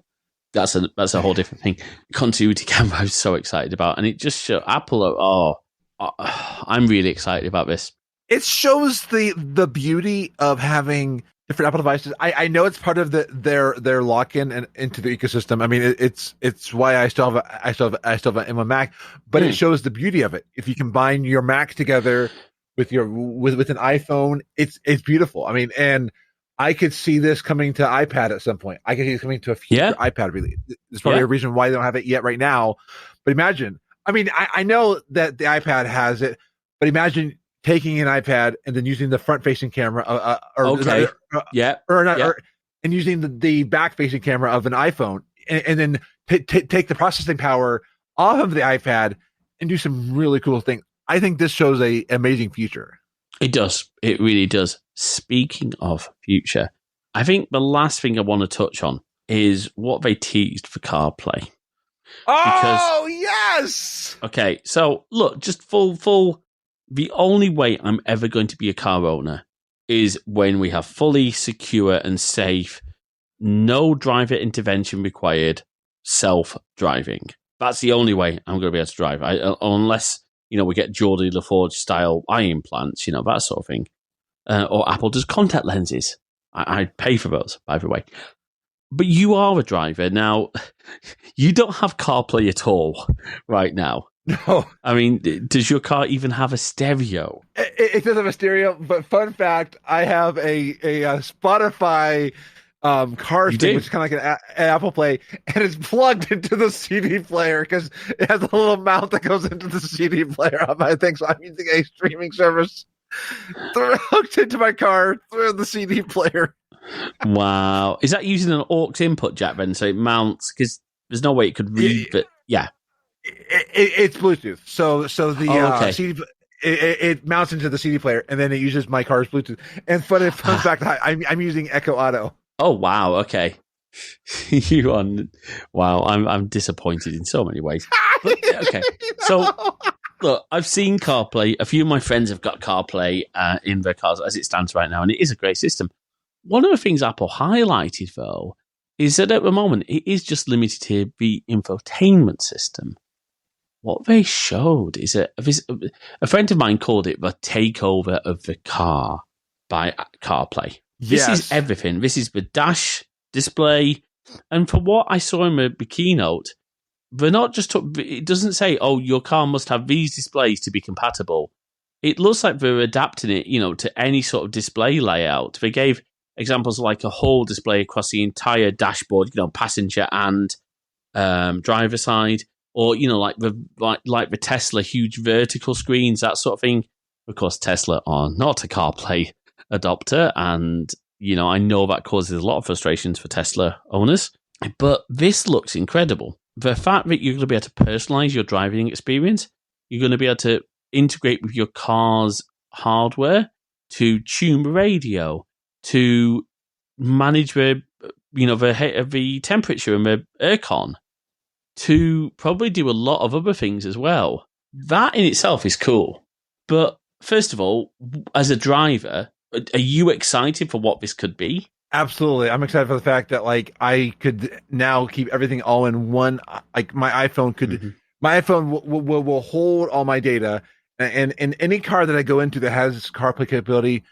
A: that's a whole different thing. Continuity camera, I'm so excited about, and it just shows Apple. I'm really excited about this.
B: It shows the beauty of having different Apple devices. I know it's part of their lock-in and into the ecosystem. I mean, it's why I still have in my Mac, but it shows the beauty of it. If you combine your Mac together with an iPhone, it's beautiful. I mean, and I could see this coming to iPad at some point. I could see it coming to a future iPad release. There's probably a reason why they don't have it yet right now. But imagine, I mean, I know that the iPad has it, but imagine taking an iPad and then using the front-facing camera, and using the back-facing camera of an iPhone, and then take the processing power off of the iPad and do some really cool things. I think this shows a amazing future.
A: It does. It really does. Speaking of future, I think the last thing I want to touch on is what they teased for CarPlay.
B: Yes!
A: Okay, so look, just full. The only way I'm ever going to be a car owner is when we have fully secure and safe, no driver intervention required, self-driving. That's the only way I'm going to be able to drive. Unless, we get Geordie LaForge style eye implants, that sort of thing. Or Apple does contact lenses. I'd pay for those, by the way. But you are a driver. Now, you don't have CarPlay at all right now.
B: No.
A: I mean, does your car even have a stereo?
B: It does have a stereo, but fun fact, I have a Spotify car stick, which is kind of like an Apple Play, and it's plugged into the CD player because it has a little mount that goes into the CD player on my thing. So I'm using a streaming service hooked into my car through the CD player.
A: Wow. Is that using an aux input jack then? So it mounts, because there's no way it could read, but yeah.
B: It's Bluetooth. So the CD, it mounts into the CD player, and then it uses my car's Bluetooth. And fun fact, I'm using Echo Auto.
A: Oh wow! Okay, wow. I'm disappointed in so many ways. But, okay, so look, I've seen CarPlay. A few of my friends have got CarPlay in their cars as it stands right now, and it is a great system. One of the things Apple highlighted though is that at the moment it is just limited to the infotainment system. What they showed is a friend of mine called it the takeover of the car by CarPlay. This is everything. This is the dash display. And for what I saw in the keynote, they're not just it doesn't say, your car must have these displays to be compatible. It looks like they're adapting it, to any sort of display layout. They gave examples like a whole display across the entire dashboard, passenger and driver side. Or, like the Tesla huge vertical screens, that sort of thing. Of course, Tesla are not a CarPlay adopter, and, I know that causes a lot of frustrations for Tesla owners. But this looks incredible. The fact that you're going to be able to personalize your driving experience, you're going to be able to integrate with your car's hardware to tune the radio, to manage the temperature and the aircon, to probably do a lot of other things as well. That in itself is cool. But first of all, as a driver, are you excited for what this could be?
B: Absolutely. I'm excited for the fact that I could now keep everything all in one. Like my iPhone will hold all my data, and any car that I go into that has CarPlay capability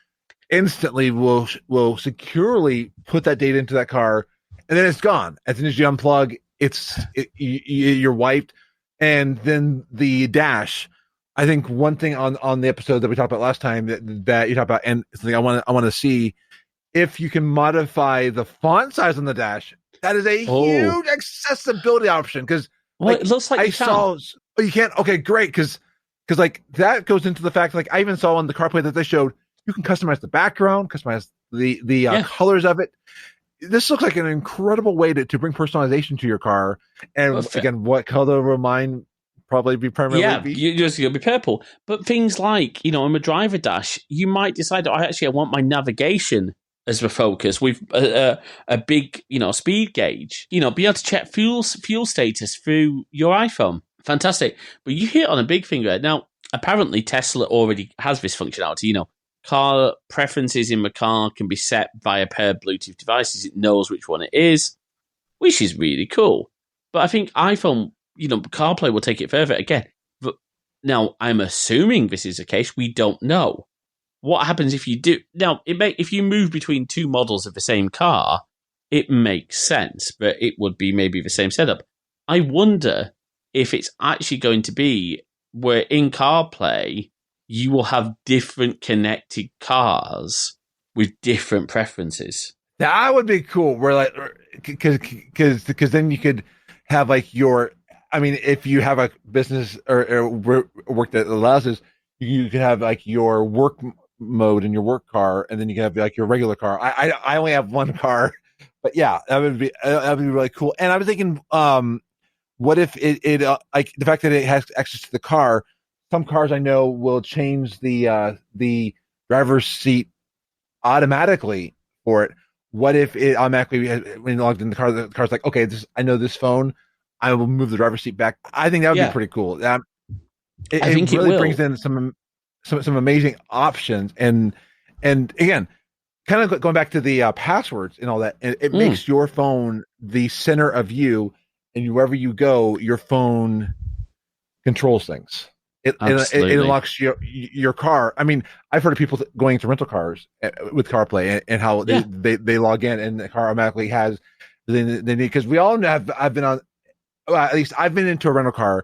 B: instantly will securely put that data into that car, and then it's gone. As soon as you unplug, you're wiped. And then the dash, I think one thing on the episode that we talked about last time that you talked about, and something I want to see, if you can modify the font size on the dash, that is a huge accessibility option. Because
A: it looks like
B: you can't. Okay, great. Because that goes into the fact, I even saw on the CarPlay that they showed, you can customize the background, customize the colors of it. this looks like an incredible way to bring personalization to your car. And again, what color will mine probably be primarily be?
A: You're just going to be purple. But things like, on a driver dash, you might decide, I want my navigation as the focus with a big, speed gauge. Be able to check fuel status through your iPhone. Fantastic. But you hit on a big thing there. Now, apparently Tesla already has this functionality. Car preferences in the car can be set via a pair of Bluetooth devices. It knows which one it is, which is really cool. But I think iPhone, CarPlay will take it further again. But now, I'm assuming this is the case. We don't know. What happens if you do? Now, if you move between two models of the same car, it makes sense, but it would be maybe the same setup. I wonder if it's actually going to be where in CarPlay, you will have different connected cars with different preferences.
B: That would be cool. Where because then you could have if you have a business or work that allows this, you could have your work mode in your work car, and then you can have your regular car. I only have one car, but yeah, that would be really cool. And I was thinking, what if it the fact that it has access to the car? Some cars I know will change the driver's seat automatically for it. What if it automatically, when logged in the car's like, okay, I know this phone, I will move the driver's seat back. I think that would be pretty cool. I think it really brings in some amazing options, and again, kind of going back to the passwords and all that. It makes your phone the center of you, and wherever you go, your phone controls things. It unlocks your car. I mean, I've heard of people going to rental cars with CarPlay and how they log in and the car automatically has they need, because we all have. I've been on, at least I've been into a rental car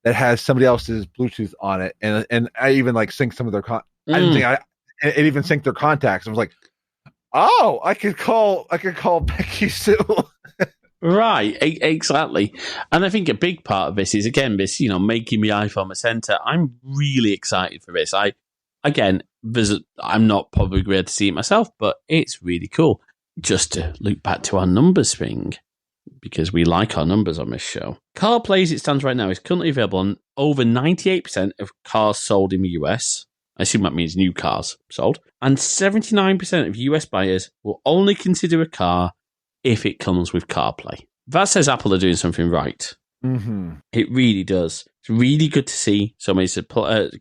B: that has somebody else's Bluetooth on it, and I even sync some of their I didn't think it even synced their contacts. I was like, oh, I could call Becky Sue.
A: Right, exactly. And I think a big part of this is, again, this, making the iPhone a center. I'm really excited for this. I'm not probably going to see it myself, but it's really cool. Just to loop back to our numbers thing, because we like our numbers on this show. CarPlay, as it stands right now, is currently available on over 98% of cars sold in the US. I assume that means new cars sold. And 79% of US buyers will only consider a car if it comes with CarPlay. That says Apple are doing something right.
B: Mm-hmm.
A: It really does. It's really good to see so many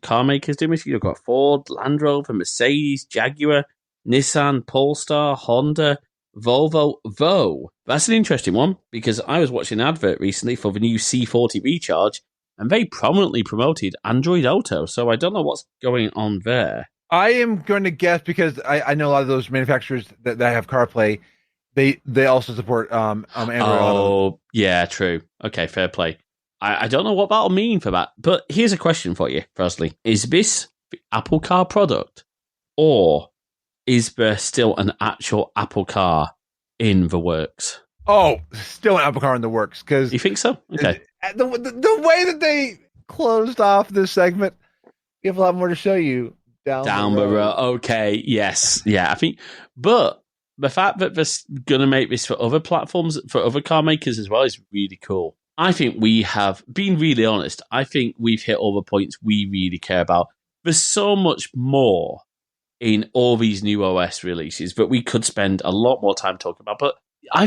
A: car makers doing this. You've got Ford, Land Rover, Mercedes, Jaguar, Nissan, Polestar, Honda, Volvo. That's an interesting one, because I was watching an advert recently for the new C40 Recharge, and they prominently promoted Android Auto, so I don't know what's going on there.
B: I am going to guess, because I know a lot of those manufacturers that have CarPlay, they also support Android Auto.
A: Oh, yeah, true. Okay, fair play. I don't know what that'll mean for that, but here's a question for you, firstly. Is this the Apple Car product, or is there still an actual Apple Car in the works?
B: Oh, still an Apple Car in the works. Because
A: you think so? Okay.
B: The way that they closed off this segment, we have a lot more to show you down the road.
A: Okay, yes. Yeah, I think, but the fact that they're going to make this for other platforms, for other car makers as well, is really cool. I think we have, being really honest, I think we've hit all the points we really care about. There's so much more in all these new OS releases that we could spend a lot more time talking about. But I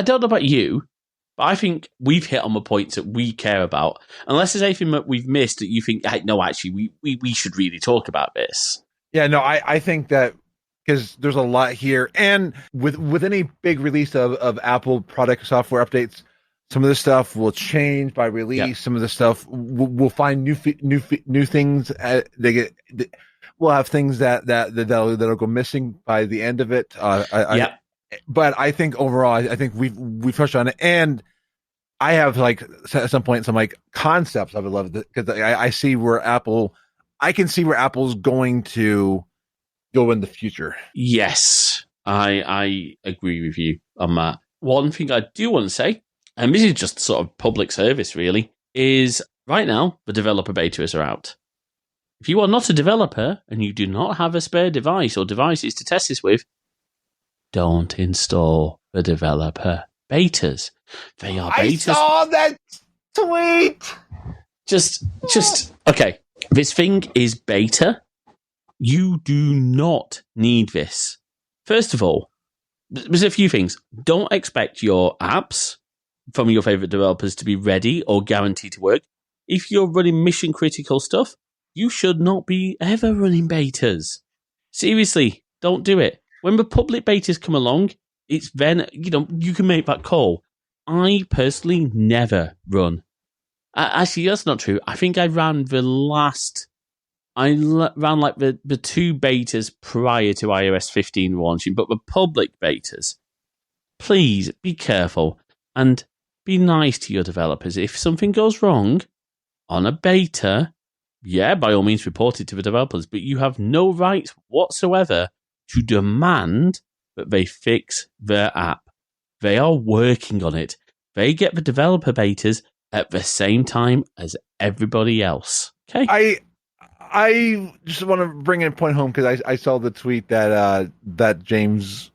A: don't know about you, but I think we've hit on the points that we care about. Unless there's anything that we've missed that you think, hey, no, actually, we should really talk about this.
B: Yeah, no, I think that, because there's a lot here, and with any big release of Apple product software updates, some of this stuff will change by release. Yep. Some of the stuff we'll find new things. We'll have things that'll go missing by the end of it. But I think overall, I think we've touched on it, and I have at some point some concepts I would love, because I see where I can see where Apple's going to go in the future.
A: Yes, I agree with you on that. One thing I do want to say, and this is just sort of public service really, is right now the developer betas are out. If you are not a developer and you do not have a spare device or devices to test this with, don't install. for developer betas. They are betas.
B: I saw that tweet.
A: Just okay. This thing is beta. You do not need this. First of all, there's a few things. Don't expect your apps from your favorite developers to be ready or guaranteed to work. If you're running mission critical stuff, you should not be ever running betas. Seriously, don't do it. When the public betas come along, it's then, you can make that call. I personally never run. Actually, that's not true. I think I ran the two betas prior to iOS 15 launching, but the public betas, please be careful and be nice to your developers. If something goes wrong on a beta, yeah, by all means report it to the developers, but you have no rights whatsoever to demand that they fix their app. They are working on it. They get the developer betas at the same time as everybody else. Okay?
B: I just want to bring a point home because I saw the tweet that James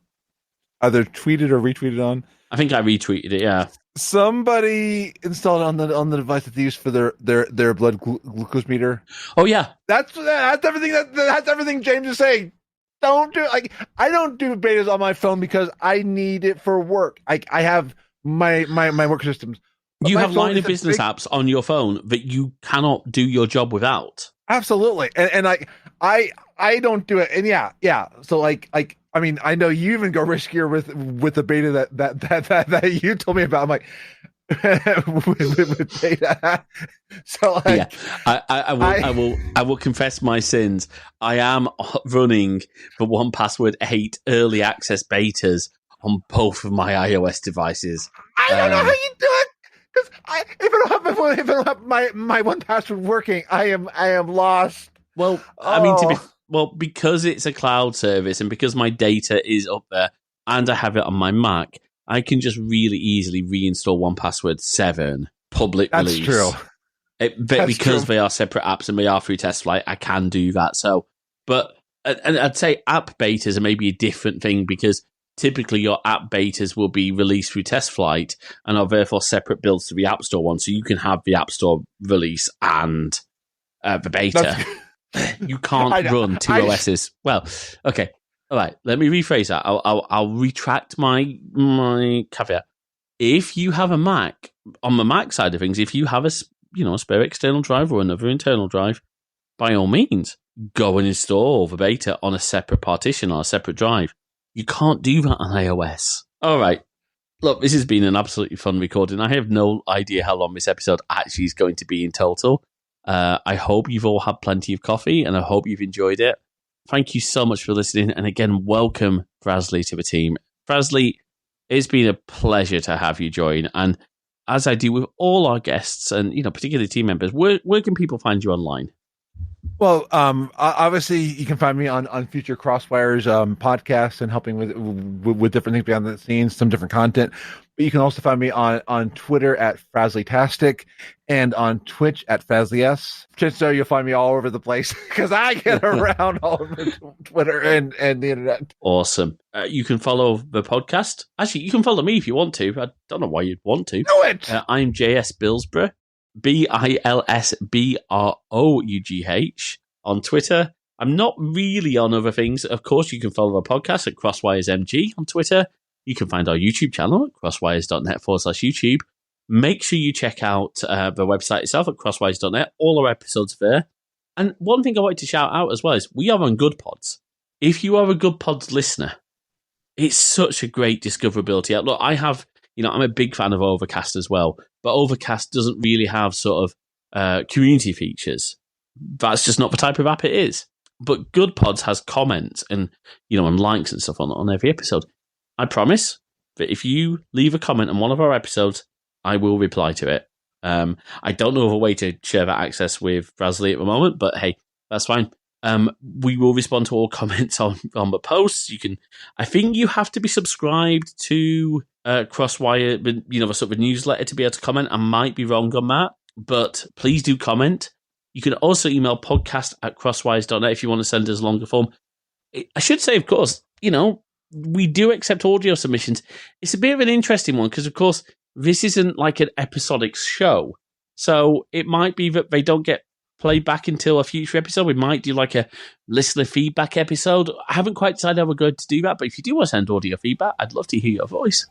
B: either tweeted or retweeted on.
A: I think I retweeted it, yeah.
B: Somebody installed it on the device that they use for their blood glucose meter.
A: Oh yeah,
B: that's everything. That's everything James is saying. Don't do it. I don't do betas on my phone because I need it for work. I have my work systems. But
A: you have line of business apps on your phone that you cannot do your job without.
B: Absolutely, and I don't do it. And yeah. So I mean, I know you even go riskier with the beta that you told me about. I'm like, with beta. So
A: yeah, I will confess my sins. I am running the 1Password 8 early access betas on both of my iOS devices.
B: I don't know how you do it because if I don't have my 1Password working, I am lost.
A: Well, I mean, because it's a cloud service and because my data is up there and I have it on my Mac, I can just really easily reinstall 1Password 7 public release.
B: That's true.
A: Because they are separate apps and they are through test flight, I can do that. So, but and I'd say app betas are maybe a different thing because typically your app betas will be released through test flight and are therefore separate builds to the App Store one. So you can have the App Store release and the beta. You can't run two OSs. Well, okay. All right. Let me rephrase that. I'll retract my caveat. If you have a Mac, on the Mac side of things, if you have a spare external drive or another internal drive, by all means, go and install the beta on a separate partition or a separate drive. You can't do that on iOS. All right. Look, this has been an absolutely fun recording. I have no idea how long this episode actually is going to be in total. I hope you've all had plenty of coffee and I hope you've enjoyed it. Thank you so much for listening. And again, welcome Frasley to the team. Frasley, it's been a pleasure to have you join. And as I do with all our guests and, particularly team members, where can people find you online?
B: Well, obviously you can find me on future Crosswire's podcasts and helping with different things behind the scenes, some different content. But you can also find me on Twitter at Frasleytastic and on Twitch at FrasleyS. Just so you'll find me all over the place because I get around all over Twitter and the internet.
A: Awesome. You can follow the podcast. Actually, you can follow me if you want to. I don't know why you'd want to.
B: Do it!
A: I'm JS Bilsborough. BILSBROUGH on Twitter. I'm not really on other things. Of course, you can follow our podcast at CrosswiresMG on Twitter. You can find our YouTube channel at crosswires.net/YouTube. Make sure you check out the website itself at crosswires.net. All our episodes are there. And one thing I wanted to shout out as well is we are on Good Pods. If you are a Good Pods listener, it's such a great discoverability. Look, I have, I'm a big fan of Overcast as well, but Overcast doesn't really have sort of community features. That's just not the type of app it is. But Good Pods has comments and, and likes and stuff on every episode. I promise that if you leave a comment on one of our episodes, I will reply to it. I don't know of a way to share that access with Frasley at the moment, but hey, that's fine. We will respond to all comments on the posts. I think you have to be subscribed to Crosswire, the sort of newsletter to be able to comment. I might be wrong on that, but please do comment. You can also email podcast@crosswires.net if you want to send us a longer form. I should say, of course, we do accept audio submissions. It's a bit of an interesting one because, of course, this isn't like an episodic show. So it might be that they don't get played back until a future episode. We might do like a listener feedback episode. I haven't quite decided how we're going to do that, but if you do want to send audio feedback, I'd love to hear your voice.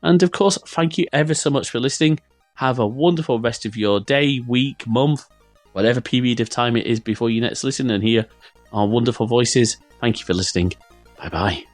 A: And of course, thank you ever so much for listening. Have a wonderful rest of your day, week, month, whatever period of time it is before you next listen and hear our wonderful voices. Thank you for listening. Bye-bye.